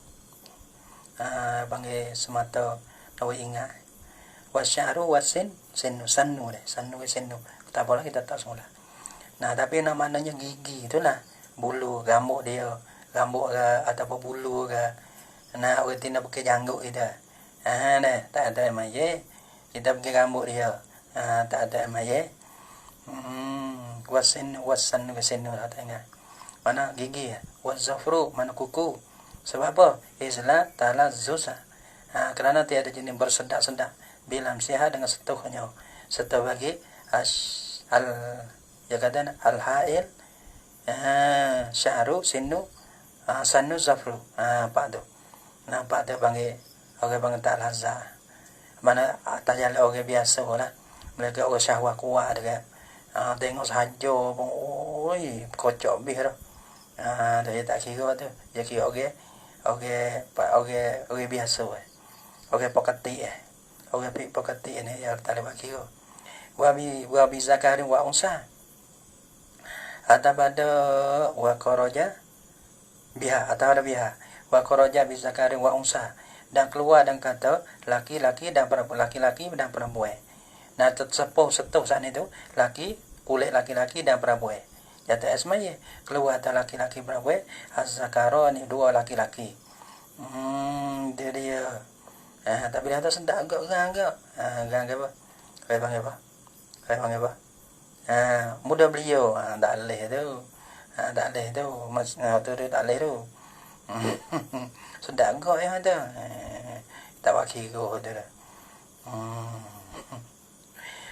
Panggil semata tahu ingat. Wasyaru wasin senu sanu deh. Sanu tak boleh kita tak semula. Nah, tapi namanya gigi itulah. Bulu, rambut dia. Rambut ke ataupun bulu ke. Nah, orang tina pakai janggut kita. Tak ada emaya. Kita pakai rambut dia. Tak ada emaya. Wasan kesenu tak ingat. Mana gigi ya? Wazafru mana kuku. Sebab apa? Izla talazzuz. Kerana tiada jenis bersedak-sedak bila sihat dengan setuhnya. Setuh bagi al-hail syahru sinu sanu zafru. Pak tu. Nampak tu panggil orang panggil tak lazah. Mana atas jalan orang biasa lah. Mereka orang syahwat kuat dekat. Tengok sahaja pun oi kocok bih dah. Dia tak kira tu. Dia kira orang biasa. Orang pokati Orang pokati ni yang tak boleh kira. Wa bi zakarin wa unsa. Atau pada wa koroja biha atau ada biha. Wa koroja bi zakarin wa unsa. Dan keluar dan kata laki-laki dan perempuan. Nah, sepuh saat itu laki kulit laki-laki dan perempuan. Jatuh asmaya keluar ada laki-laki perempuan az-zakara ni dua laki-laki. Dia. Tapi dia tu sendak agak gang apa? Kau panggil apa? Muda beliau tak leh tu. Tak leh tu. Mas tu dia tak leh tu. Sendak agak yang ada. Tak wakil tu dah.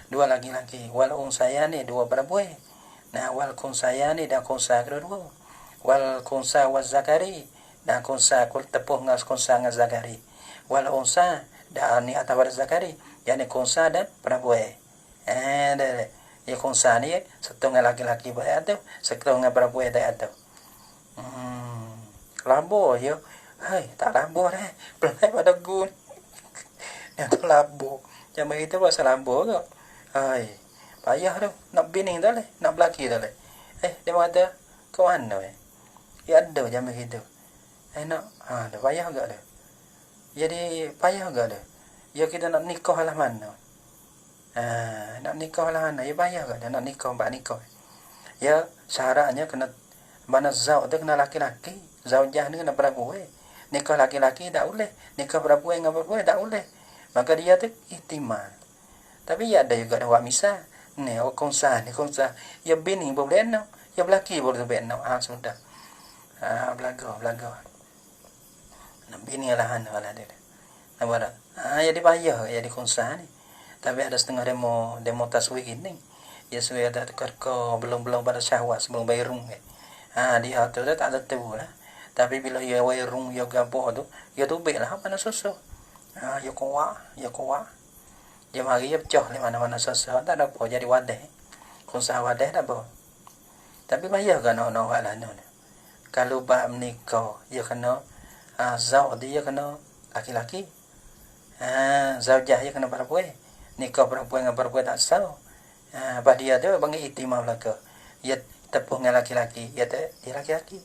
Dua laki-laki. Wal unsaya ni dua perempuan. Nah, wal kunsaya ni dan kunsa kedua. Wal kunsa waz zakari dan kunsa kul tepuh ngas kunsa ngas zakari. Wal unsa dan ni atau zakari. Yani kunsa dan perempuan. Ya kunsa ni setengah laki-laki baik atau setengah perempuan baik atau. Lambo ya. Hai, tak lambo dah. Pelai pada gun. Yang tu lambo. Jangan begitu pasal lambo ke? Hai, payah tu. Nak bini dah leh. Nak belaki dah leh. Dia kata, ke mana Ya ada macam begitu. Nak, dah payah agak dah. Jadi, payah agak dah. Ya kita nak nikah lah mana. Nak nikah lah mana. Ya payah agak dah. Nak nikah, mbak nikah. Ya, syaratnya kena, mana zaud tu kena laki-laki. Zaujah ni kena perempuan. Nikah laki-laki tak boleh. Nikah perempuan dengan perempuan tak boleh. Maka dia tu ihtimal. Tapi ya ada juga ada misal. Ni konsa. Ya bini boleh nak. Ya belaki boleh nak. Sudah. Belaga. Nak bini lah dia. Nampak tak? Jadi payah jadi konsa ni. Tapi ada setengah demo taswir ini. Ya sudah ada kerja belum pada syahwat sebelum bayrung. Dia tu tak ada tu lah. Tapi bila ya bayrung ya gapo tu, ya tu baiklah mana susu. Ya kuat. Dia mari dia pecah di mana-mana susah tak ada apa jadi wadah. Kunsa wadah tak apa. Tapi payah kan nak lah ni. Kalau bab menikah dia kena zaud dia kena laki-laki. Zaujah dia kena perempuan. Nikah perempuan dengan perempuan tak sah. Pada dia tu panggil ihtimam belaka. Dia tepuh dengan laki-laki, dia laki-laki.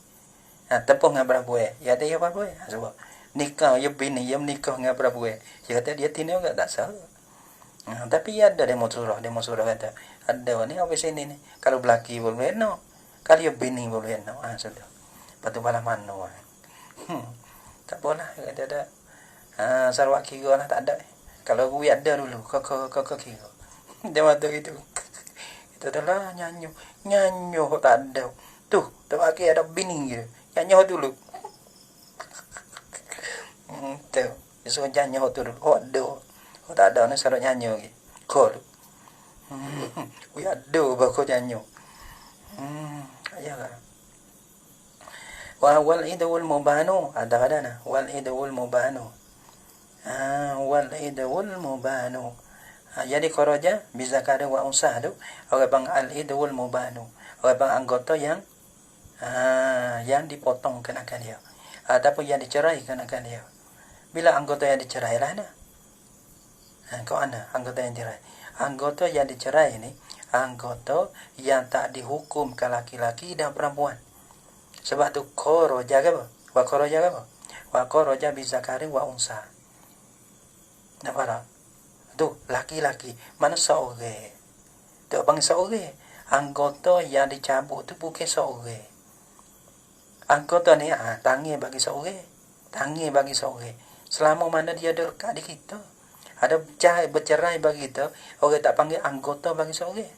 Tepuh dengan perempuan, dia perempuan. Sebab nikah dia bini dia menikah dengan perempuan. Dia kata dia tina juga tak sah. Tapi ada demo surah kata ada ni apa sini ni kalau belaki boleh no kalau bini boleh no sudah patu malam mana tak boleh kata ada sarwak kira lah tak ada kalau gue ada dulu kau kira dia mata itu kita adalah nyanyo tak ada tuh pakai ada bini gitu nyanyo dulu tuh so nyanyo tu dulu tak ada ni sarap nyanyi lagi. Kol. Ada bakal nyanyi. Ya kan. Wal idul mubanu ada nah. Wal idul mubanu. Wal idul mubanu. Jadi koroja bisa kada wa unsah tu. Orang bang al idul mubanu. Orang bang anggota yang dipotong kenakan dia. Ataupun yang diceraikan akan dia. Bila anggota yang dicerai lah nah. Kau ana anggota yang cerai. Anggota yang dicerai ini anggota yang tak dihukum ke laki-laki dan perempuan. Sebab tu koroja ke apa? Wa koroja ke apa? Wa koroja bizakari wa unsa. Nampak? Tu laki-laki mana seorang. Tu bang seorang. Anggota yang dicabut tu bukan seorang. Anggota ni tangi bagi seorang. Tangi bagi seorang. Selama mana dia dekat di kita. Ada bercerai bagi kita, orang tak panggil anggota bagi seorang.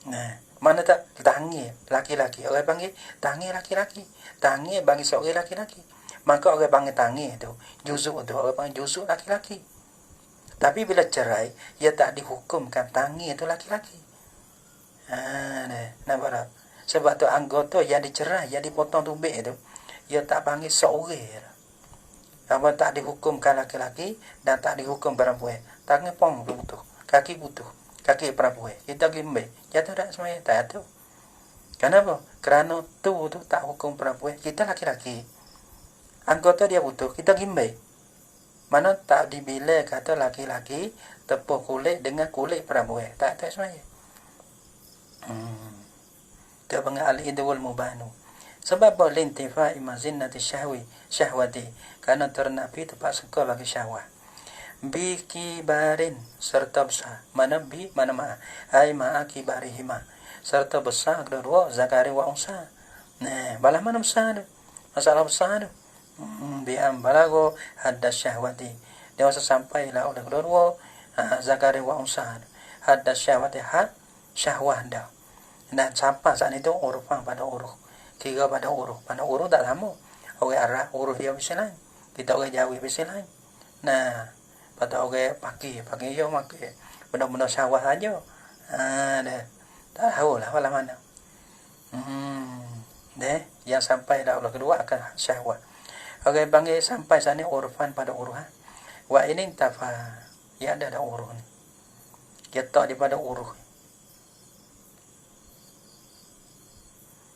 Nah, mana tak tangi laki-laki, orang panggil tangi laki-laki. Tangi bagi seorang laki-laki. Maka orang panggil tangi tu, juzuk tu, orang panggil juzuk laki-laki. Tapi bila cerai, ia tak dihukumkan tangi itu laki-laki. Nampak tak? Sebab tu anggota yang dicerai, yang dipotong tumbik tu, ia tak panggil seorang. Apa tak dihukumkan laki-laki dan tak dihukum perempuan. Tangan pong butuh, kaki butuh, kaki perempuan. Kita gimbe, jatuh tak semuanya tak tu. Kenapa? Kerana tu tak hukum perempuan. Kita laki-laki. Anggota dia butuh, kita gimbe. Mana tak dibila kata laki-laki tepuk kulit dengan kulit perempuan. Tak semuanya. Dia panggil al-idwal mubanu. Sebab boleh intifa imazinati syahwati. Karena ternapi tempat suka bagi syahwat. Bi kibarin serta besar. Mana bi, mana ma'a. Hai ma'a kibarihima. Serta besar kedua zakari wa unsa. Nah, balah mana besar tu? Masalah besar tu. Bi'am balago haddas syahwati. Dia masa sampailah oleh kedua zakari wa unsa. Haddas syahwati syahwat dah. Dan sampai saat itu urufan pada uruf. Kira pada uruf tak sama. Orang Arab uruf dia mesti lain. Kita orang Jawi mesti lain. Nah, pada orang pakai dia pakai benda-benda syahwat saja. Dah. Tak tahu lah mana. Yang sampai dah Allah kedua akan syahwat. Orang panggil sampai sana urufan pada uruf. Wa ini tafa. Ya ada uruf ni. Dia tak daripada uruf.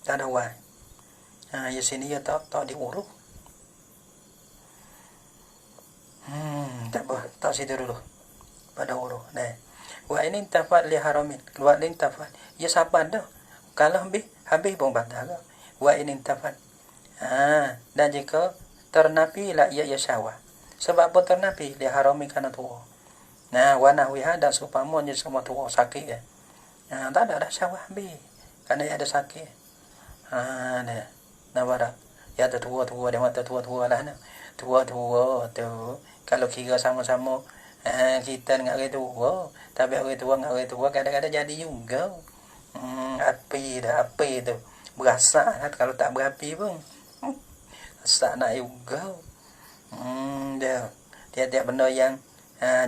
Tak ada wa. Di sini ya tak diurus. Tak apa, tak situ dulu. Pada urus. Nah. Wa ini tafat li haramin. Wa ini tafat. Ya sabar dah. Kalau habis pun batal. Wa ini tafat. Dan jika ternapi la ya syahwat. Sebab apa ternapi? Li haramin kana tua. Nah, wa nahwiha dan supamanya semua tua sakit ya. Tak ada syahwat habis. Karena ada sakit. Nah. Nampak. Ya ada tua-tua dia mata tua-tua lah. Tua-tua tu. Kalau kira sama-sama kita dengan orang tua. Tapi orang tua dengan orang tua kadang-kadang jadi juga. Api tu. Berasa lah kalau tak berapi pun. Rasa nak juga. Dia tiap-tiap benda yang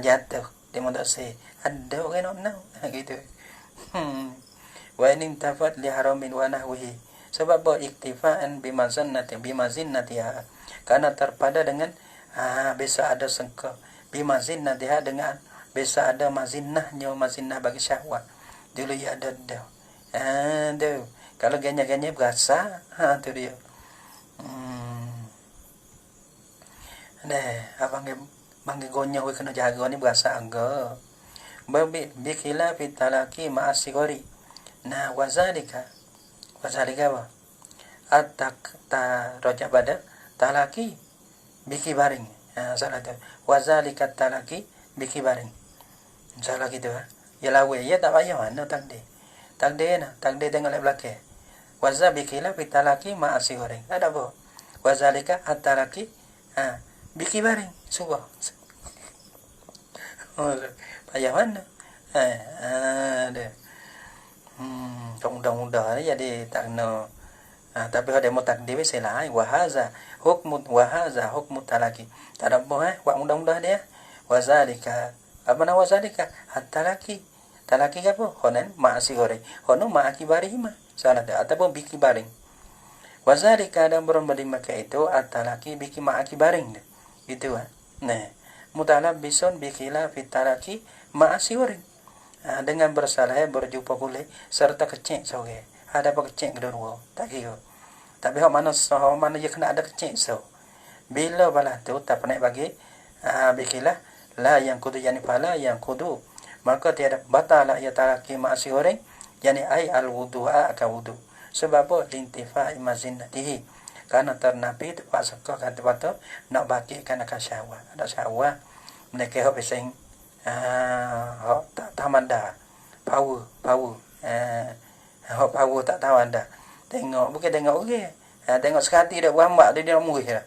jatuh. Dia mahu tak say. Ada orang nak gitu. Wa in tafat li haramin wa nahwihi. Sebab iktifaan bimazinnatiha. Karena terpada dengan bisa ada sengka. Bimazinnatiha dengan bisa ada mazinnah bagi syahwat. Dulu ya ada dah. Kalau ganya-ganya berasa, tu dia. Bang gonya we kena jaga ni berasa angga. Bikila fitalaki ma'asigori. Nah, wazalika apa? Atak ta roja pada talaki biki baring. Salah tu. Wazalika talaki biki baring. Salah gitu. Ya lawe ya tak payah mana takdir. Takdir tengok lek belakang. Wazza bikila fitalaki ma asi goreng. Ada apa? Wazalika atalaki biki baring. Subah. Payah mana? Ada. Mudah-mudah ni jadi tak kena. Tapi ada mau takdir saya lain. Wahaza hukmu talaki. Tak ada apa buat mudah-mudah dia. Wazalika apa nama wazalika talaki. Talaki apa? Honan ma'asi goreng. Hono ma'aki baring mah. Salah tak ataupun biki baring. Wazalika dan berbalik maka itu talaki biki ma'aki baring. Itu Nah, mutalab bison bikila fitalaki ma'asi goreng. Dengan bersalah berjumpa kulit serta kecil soge. Ada apa kecil kedua tak kira. Tapi hak mana dia kena ada kecil so. Bila balah tu tak pernah bagi bikilah la yang kudu yani fala yang kudu, maka tiada batala ia talaki ma'asi orang yani ai al wudu'a ka wudu. Sebab apa? Lintifa imazinatihi, karena ternapi tepat seka kata batu nak baki kana ka syahwat. Ada syahwat mereka hok bising hok tak tamanda power hok power tak tahu anda. Tengok bukan tengok okey. Tengok sekati dah berambak dia murih dah.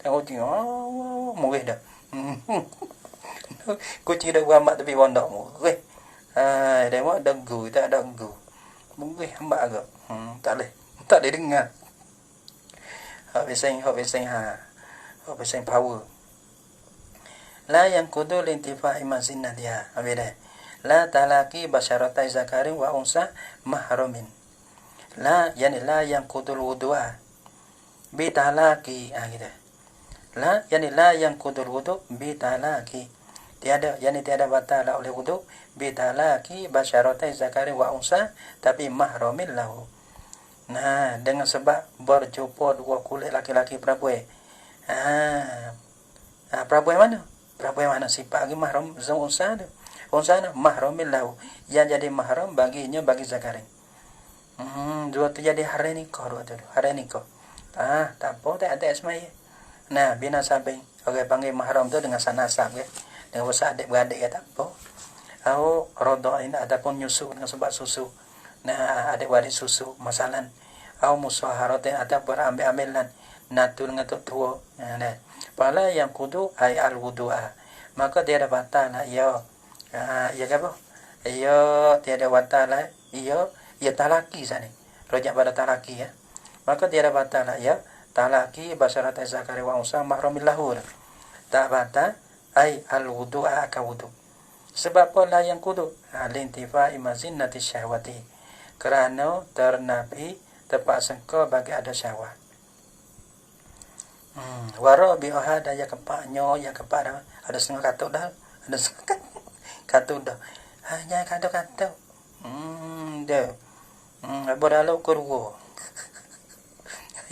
Tengok kucing murih dah. Kucing dah berambak tepi pondok murih. Tengok denggu tak ada denggu. Murih hambak agak. Tak boleh dengar. Hok bising power. La yang kudu lintifa imazinna dia. Habis dah. La talaki basyaratai zakarin wa unsa mahramin. La yani la yang kudul wudu'a bi talaki gitu. La yani la yang kudul wudu bi talaki. Tiada yani tiada batal oleh wudu bi talaki basyaratai zakari wa unsa tapi mahramil lahu. Nah, dengan sebab berjumpa dua kulit laki-laki perempuan. Perempuan mana? Perempuan mana sifat lagi mahram unsa tu. Unsa mahramil lahu. Yang jadi mahram baginya bagi zakari. Dua tu jadi hari nikah dua tu. Hari nikah. Tak apa, tak ada semai. Nah, bina samping. Orang panggil mahram tu dengan sanasab ke. Dengan besar adik-beradik ke tak apa. Au rodoh ini ataupun nyusu dengan sebab susu. Nah, adik-beradik susu masalan. Au musaharat atau berambil-ambilan. Natul dengan tua. Nah, pala yang kudu ai al wudu'a. Maka dia ada batal lah. Ya apa? Ya tiada batal lah. Ya talaki sana. Rojak pada talaki ya. Maka tiada batal ya. Talaki basyarat zakari wa unsa mahramil lahu. Tak batal ai al wudu'a ka wudu. Sebab apa yang kudu? Lintifa imazinati syahwati. Kerana ternapi tepat sengka bagi ada syahwat. Wara bi ahada ya kepaknya ya kepada ada setengah katuk dah. Ada setengah katuk dah. Hanya katuk-katuk. Dah. Berdalau kurwo.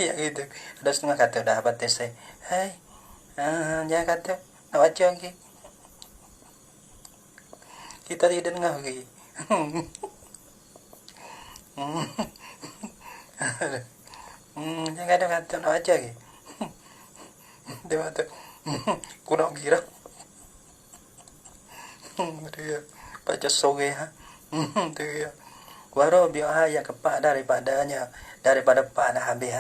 Ya gitu. Ada setengah kata dah batas saya. Hai. Jangan kata nak baca lagi. Kita tidak dengar lagi. Jangan kata nak baca lagi. Dia kata kurang kira. Dia baca sore dia. Waro bi'ah yang kepak daripada pak dah habis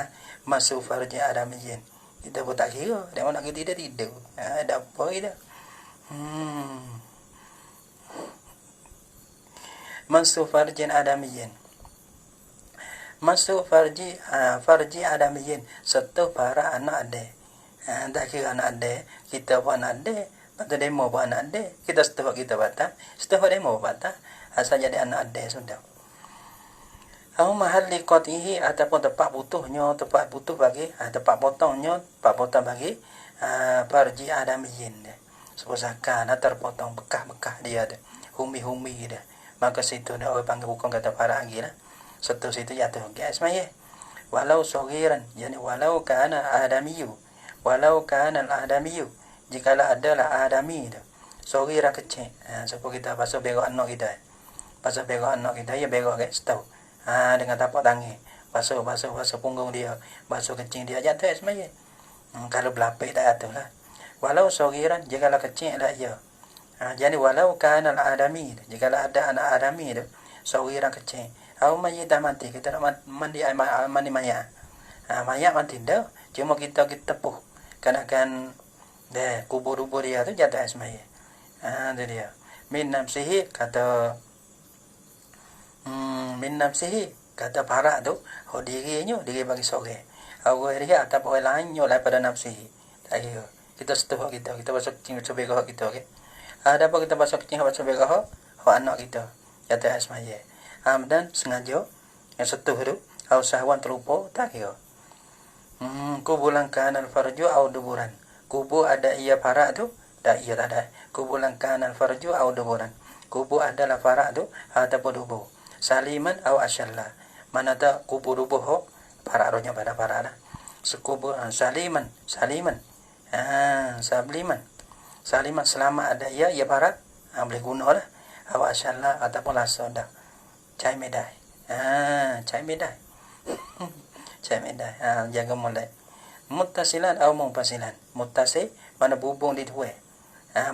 masuk farji adamiyyin. Kita pun tak kira dia nak kita tidur. Ada apa kita? Masuk farji adamiyyin. Masuk farji adamiyyin satu para anak ade. Tak kira anak ade, kita pun anak ade, patut demo pun anak ade. Kita setuh kita batal, setuh demo batal. Asal jadi anak ade sudah. Au mahal liqatihi ataupun tempat butuh bagi tempat potong bagi farji adamiyyin dia. Seposakan terpotong bekah-bekah dia ada. Humi-humi dia. Maka situ dah orang panggil bukan kata para lagi lah. Situ jatuh gas maya. Walau saghiran, yani walau kana adamiyyu. Walau kana al-adamiyyu. Jikalau adalah adami dia. Saghira kecil. Supaya kita basuh begok anak kita. Basuh begok anak kita ya begok kat setau. Dengan tapak tangan basuh punggung dia, basuh kencing dia jatuh semuanya. Kalau belapik tak jatuh lah. Walau saghiran jikalau kecil lah ya. Jadi walau kana al-adami, jikalau ada anak adami tu saghiran kecil. Au mayit dah mati, kita nak mandi mayat. Mayat mati dah, cuma kita tepuh. Kan kubur-kubur dia tu jatuh semuanya. Tu dia. Min nafsihi kata min nafsihi kata parak tu diri bagi sore. Awal dia atau orang lain nyo daripada nafsihi. Tak kira. Kita setuh kita basuh kecing basuh begah kita okey. Ada apa kita basuh kecing basuh begah anak kita. Jatuh asmaya. Dan sengaja yang setuh tu au sahwan terlupa tak kira. Kubulan kanal farju au duburan. Kubur ada ia parak tu tak ia tak ada. Kubulan kanal farju au duburan. Kubur adalah parak tu ataupun dubur. Saliman au asyalla. Mana tak kubur dubuh parak rohnya pada parak dah. Sekubur saliman. Sabliman. Salimat selamat ada ya para boleh guna lah. Awak syallah ataupun langsung dah. Cai medai. Cai medai. Cai medai. Jaga mulai. Muttasilan atau munfasilan. Muttasil mana berhubung di dua.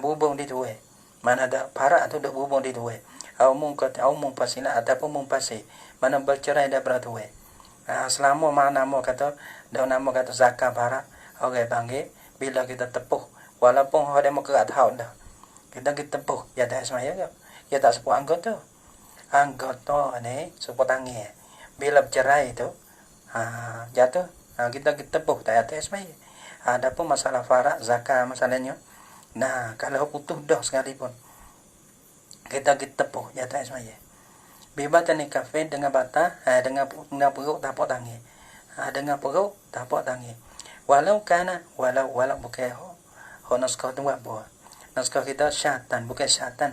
Berhubung di dua. Mana ada para atau dak berhubung di dua. Au munfasilan ataupun munfasil. Mana bercerai daripada dua. Selama mana nama kata zakat para orang panggil bila kita tepuh walaupun ada mau kerat haud dah. Kita tepuh ya tak semaya ke. Ya tak sepuh anggota. Anggota ni sepuh tangi. Bila bercerai tu jatuh kita tepuh tak ada semaya. Adapun masalah farak zakat masalahnya. Nah, kalau putus dah sekalipun kita tepuh ya tak semaya. Bibatan ni kafe dengan bata dengan perut tapak tangi. Dengan perut tapak tangi. Walau bukan naskah tu apa? Naskah kita syaitan bukan syaitan.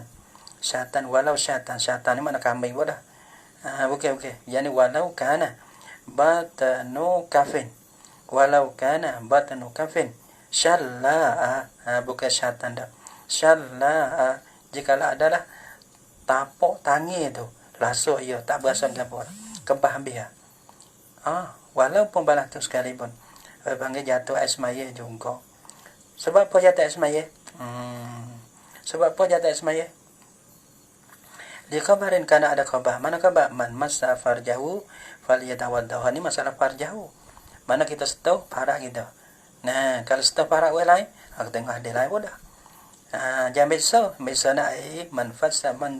Syaitan walau syaitan ni mana kambing bodah. Bukan. Yani walau kana batanu kafin. Walau kana batanu kafin. Syalla bukan syaitan dah. Syalla jikalau adalah tapak tangi tu lasuk ia tak berasa gapo kebah habis walaupun balas tu sekalipun panggil jatuh asmaya juga. Sebab apa jatuh asmaya? Sebab apa jatuh asmaya? Di khabarin kana ada khabar. Mana khabar? Man massa farjahu falyatawaddah. Ni masalah farjahu. Mana kita setahu parak kita. Nah, kalau setahu parak orang lain, aku tengok ada lain pun dah. Jangan besar nak man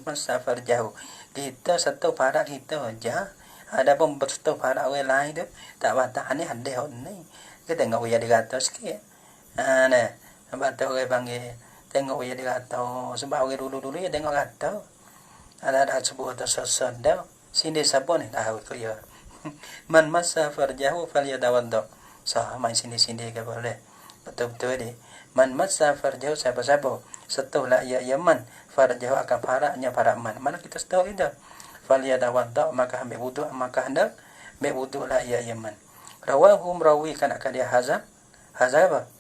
massa farjahu. Kita satu parak kita aja. Ada pun bersatu parak orang lain tu tak batas ni ada ni. Kita tengok dia kata sikit. Nah, sebab tu orang panggil tengok dia kata sebab orang dulu dia tengok kata. Ada sebuah tersesan dah. Sini siapa ni tahu clear. Man massa farjahu falyatawadda. Main sini ke boleh. Betul-betul ni. Man massa farjahu siapa-siapa. Setelah ia man farjahu akan paraknya parak man. Mana kita tahu itu. Falyatawadda maka ambil wuduk maka hendak ambil wuduklah ia man. Rawahum rawi kan akan dia hazal apa?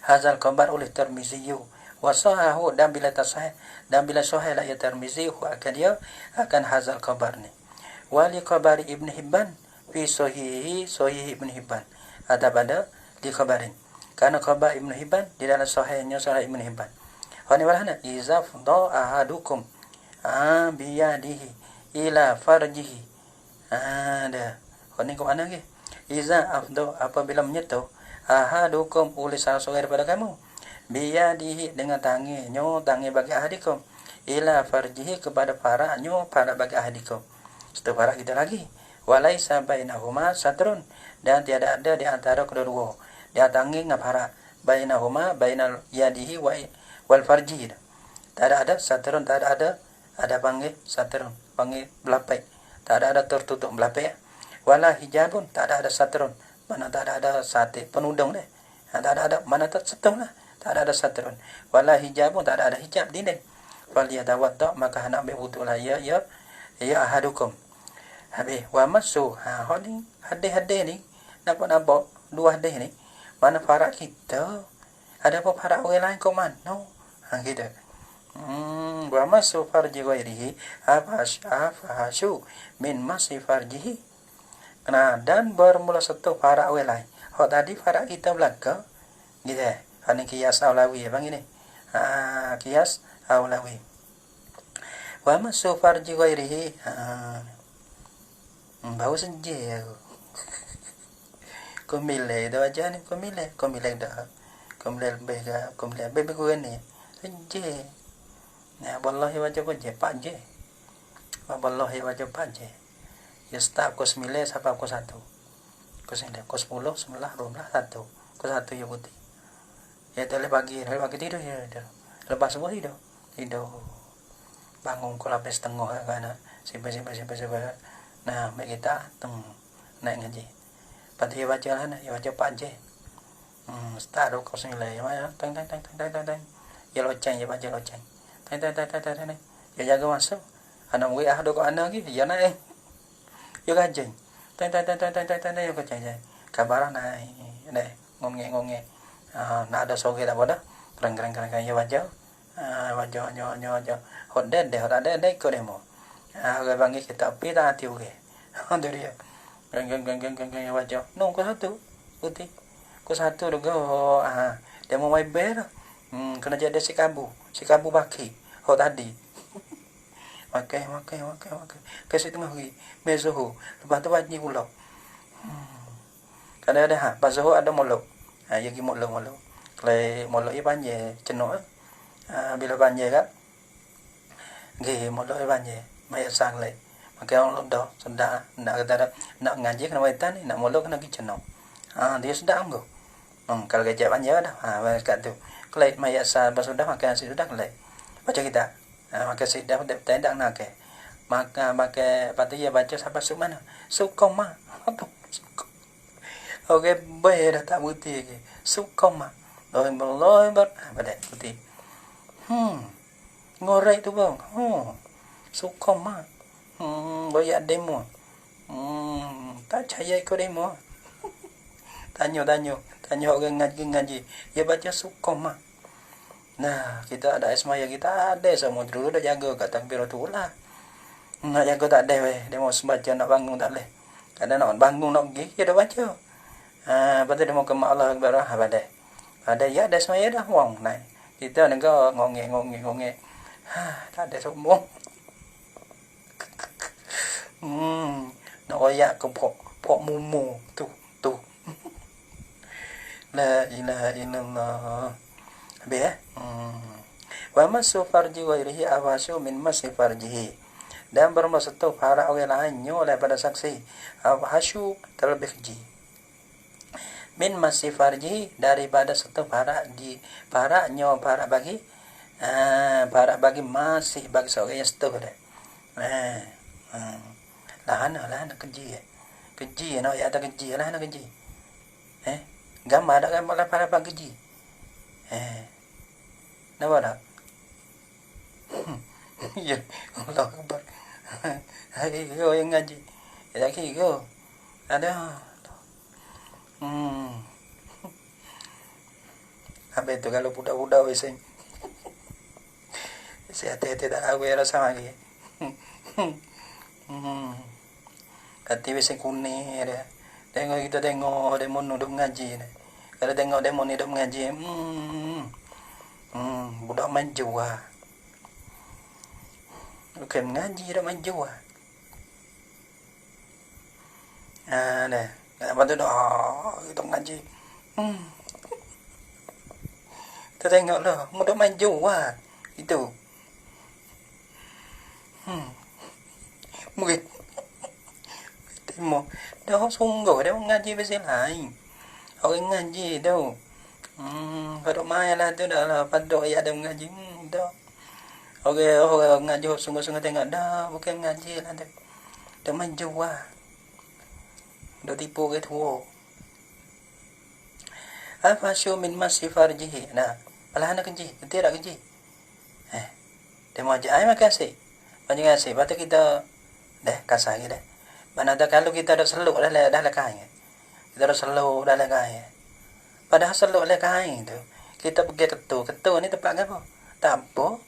Hazal khabar oleh Tirmizi wa sahahu dan bila sahih la ya Tirmizi akan dia akan hazal khabar ni. Wali khabari Ibn Hibban fi sahih Ibn Hibban. Ada pada di khabarin. Karena khabar Ibn Hibban di dalam sahihnya Sahih Ibn Hibban. Hani walana iza fadha ahadukum biyadihi ila farjihi. Ada. Hani ke mana ke? Iza afdo apabila menyentuh ahadukum oleh salah seorang daripada kamu biyadihi dengan tangi bagi ahadikum ila farjihi kepada paraknya parak bagi ahadikum. Setelah parak kita lagi walaisa bainahuma satrun dan tiada ada di antara kedua-dua. Dia tangi dengan parak bainahuma bainal yadihi wal farji. Tak ada satrun, tak ada panggil satrun, panggil belapik. Tak ada tertutup belapik. Wala hijabun, tak ada satrun. Mana tak ada sate penudung deh. Tak ada mana tak setung lah. Tak ada satrun. Wala hijabun, tak ada hijab dinding. Falyatawadda maka hendak ambil wudu lah ya ahadukum. Habis wa masu ni hadis ni nampak dua hadis ni mana farak kita ada apa farak orang lain kau mana gitu. Wa masu farji ghairihi afahashu min masi farjihi. Dan bermula satu farak orang lain. Tadi farak kita belaka gitu. Ini kias aulawi bang ini. Kias aulawi. Wa masu farji ghairihi bau senja aku. Kau milih dah aja ni, kau milih dah. Kau milih lebih kau ni. Senja. Nah, wallahi wajib kau je, pak je. Wallahi wajib pak je. Ya start kau 9 sampai kau 1. Kau 9, kau 10, 11, 12, 1. Kau 1 ya putih. Ya tak boleh bagi tidur ya. Lepas semua tidur. Bangun kau 8:30 kan. Sampai. Nah, mak kita naik ngaji. Pada dia baca lah, dia baca panjang. Start kau 9 ya, tang. Ya loceng, ya baca loceng. Tang. Ya jaga masuk. Anak we ah dok anak lagi, ya naik. Ya gajeng. Tang ya gajeng. Kabar naik. Ngomong. Nak ada soge tak pada. Keren ya baca. Baca nyo hot deh hot ada ko demo. Oke bangi kita pita ati oke. Itu dia. Keren ya baca. No ko satu. Putih. Ko satu go demo mai ber. Kena jadi si kabu baki. Hot tadi. Oke. Kasi tengah lagi. Mesoho. Lepas tu wajib pula. Kadang ada basoho ada molok. Yagi molok. Kalau molok i panje ceno. Bila panje kan. Gi molok i panje. Mai sang le. Maka orang dah sudah nak kata nak ngaji kena waitan ni nak molok kena gi ceno. Dia sudah anggo. Kalau kerja panje dah. Kat tu. Kalau mai asal sudah maka sudah kelai. Baca kita. Maka sudah tidak nak ke. Maka pati ya baca sampai suk mana? Sukoma. Oke, baik dah tak putih ke. Sukoma. Loi ber. Pada putih. Ngorek tu bang. Sukoma. Banyak demo. Tak percaya ikut demo. Tanya orang ngaji. Ya baca sukoma. Nah, kita ada ismaya kita ada semua dulu dah jaga kat takbir tu lah. Nak jaga tak ada weh. Dia mau sembaca nak bangun tak boleh. Kadang nak bangun nak pergi dia dah baca. Lepas tu dia mau ke mak Allah Akbar ada ya ada semaya dah wong naik. Kita ni ko ngongek. Tak ada sombong. Nak oyak ke pok mumu tu. La ilaha illallah. Habis wa masu farji ghairihi awasu min masi farjihi. Dan bermaksud tu para orang lainnya oleh pada saksi awasu terlebih keji. Min masi farji daripada satu para bagi masih bagi seorang yang setuh dah. Lahan keji no ya ada keji lah keji. Gambar ada gambar para keji. Nama dah. Ya, Allah Akbar. Hari kau yang ngaji. Lagi kau. Ada. Habis tu kalau budak-budak weseng. Saya tak tahu rasa lagi. Hati weseng kuning ada. Tengok demo duduk ngaji ni. Kalau tengok demo ni duduk ngaji. Budak main jua. Bukan ngaji dah main jua. Dah. Lepas tu kita ngaji. Kita tengok lah. Budak main jua. Itu. Mungkin. Tengok. Dah sungguh. Dia ngaji pasal lain. Orang ngaji tu. Kalau mai lah tu dah lah. Padok ya ada ngaji. Dah. Orang ngaji sungguh-sungguh tengok dah. Bukan ngaji lah tu. Dah main jua. Dah tipu ke tua. Afasyu min masi farjihi. Nah. Alah nak keji. Betul tak keji? Dia mau ajak. Makasih. Banyak kasih. Lepas tu kita. Dah kasar lagi dah. Mana tak kalau kita dah seluk dah lekai. Kita dah seluk dah lekai. Padahal seluk lekai tu. Kita pergi ketu. Ketu ni tempat apa? Tak apa.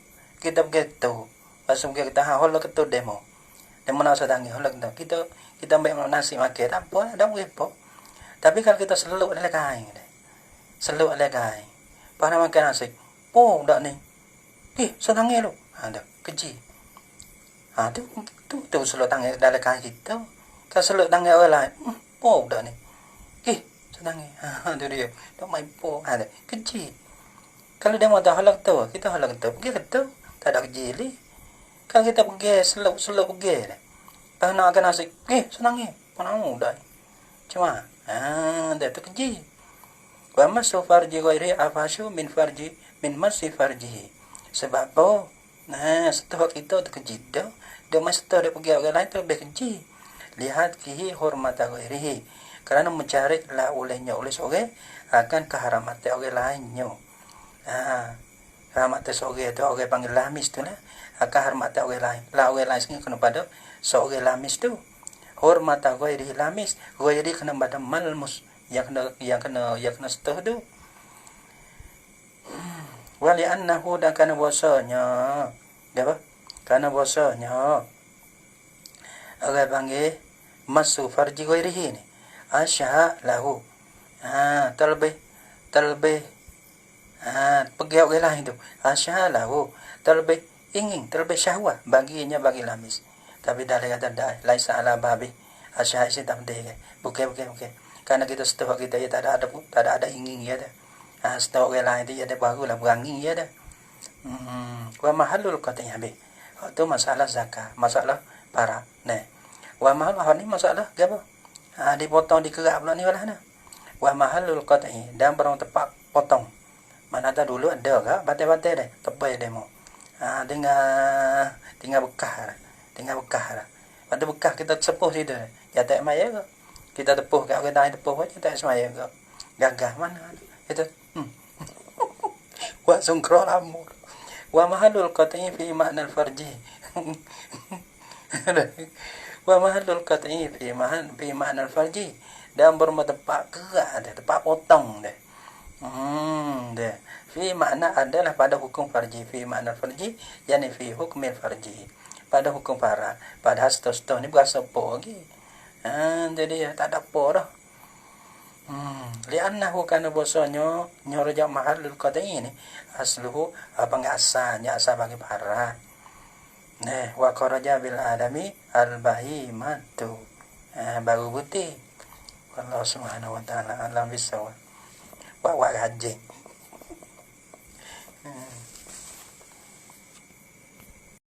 Kita pergi ketu. Lepas tu kita hol ketu demo. Demo nak sedangi hol ketu. Kita ambil nasi makan. Tak apa. Dah apa. Tapi kalau kita seluk dah lekai. Seluk lekai. Pada makan nasi. Oh dah ni. Sedangi lu. Dah keji. Tu seluk tangan dah lekai kita. Kalau seluk tangan orang lain. Oh dah ni. Sedangi. Tu dia. Dah main po. Dah keji. Kalau dia mau dah halak tu, kita halak tu. Pergi ke tu. Tak ada keji li. Kalau kita pergi seluk pergi dah. Kalau nak akan nasi. Sedangi. Panau dah. Cuma. Dah tu keji. Wa masu farji ghairi afashu min masi farjihi. Sebab apa? Setelah kita tu keji dah. Dia masih tahu dia pergi orang lain tu lebih keji. Lihat kihi hormata ghairihi. Kerana mencari lah olehnya oleh seorang akan kehormatan orang lainnya. Kehormatan seorang tu orang panggil lamis tu lah. Kehormatan orang lain. Lah orang lain sini kena pada seorang lamis tu. Hormata ghairihi lamis. Ghairi kena pada malmus. Yang kena setuh tu. Wa li'annahu dan kana bahasanya apa? Kana bahasanya orang panggil masu farji ghairihi ni asya lahu. Terlebih pegiau ke lain tu asya lahu, terlebih ingin, terlebih syahwat baginya bagi lamis. Tapi dah kata dah laisa ala babi asya isi tak penting. Bukan. Karena kita setahu kita ya tak ada ingin ya dah. Setahu ke lain tu ya dah barulah berangin ya dah. Wa mahallul qat'i be. Itu masalah zakat, masalah para. Nah. Wa mahal ni masalah apa? Dipotong dikerak pula ni walah nah. Wa mahallul qat'i dan barang tepat potong. Mana ada dulu ada ke batai-batai dah, tepai demo. Tinggal bekas lah. Pada bekas kita sepuh situ. Ya tak maya ke. Kita tepuh kat orang lain tepuh aja tak semaya ke. Gagah mana itu. Wa sungkro lamu. Wa mahallul qat'i fi ma'nal farji. Wa mahallul qat'i fi ma'nal farji. Dan bertempat kerak dah, tempat potong dah. Dah. Fi makna adalah pada hukum farji. Fi makna farji, yani fi hukmil farji. Pada hukum para. Pada hastos ni berasa apa lagi. Jadi tak ada apa dah. Li'annahu kana bahasanya nyorja mahallul qat'i ni asluhu apa asalnya asal bagi para. Nah, wa kharaja bil adami al bahimatu. Baru putih. Allah Subhanahu wa taala alam bisawab. Bawa anjing.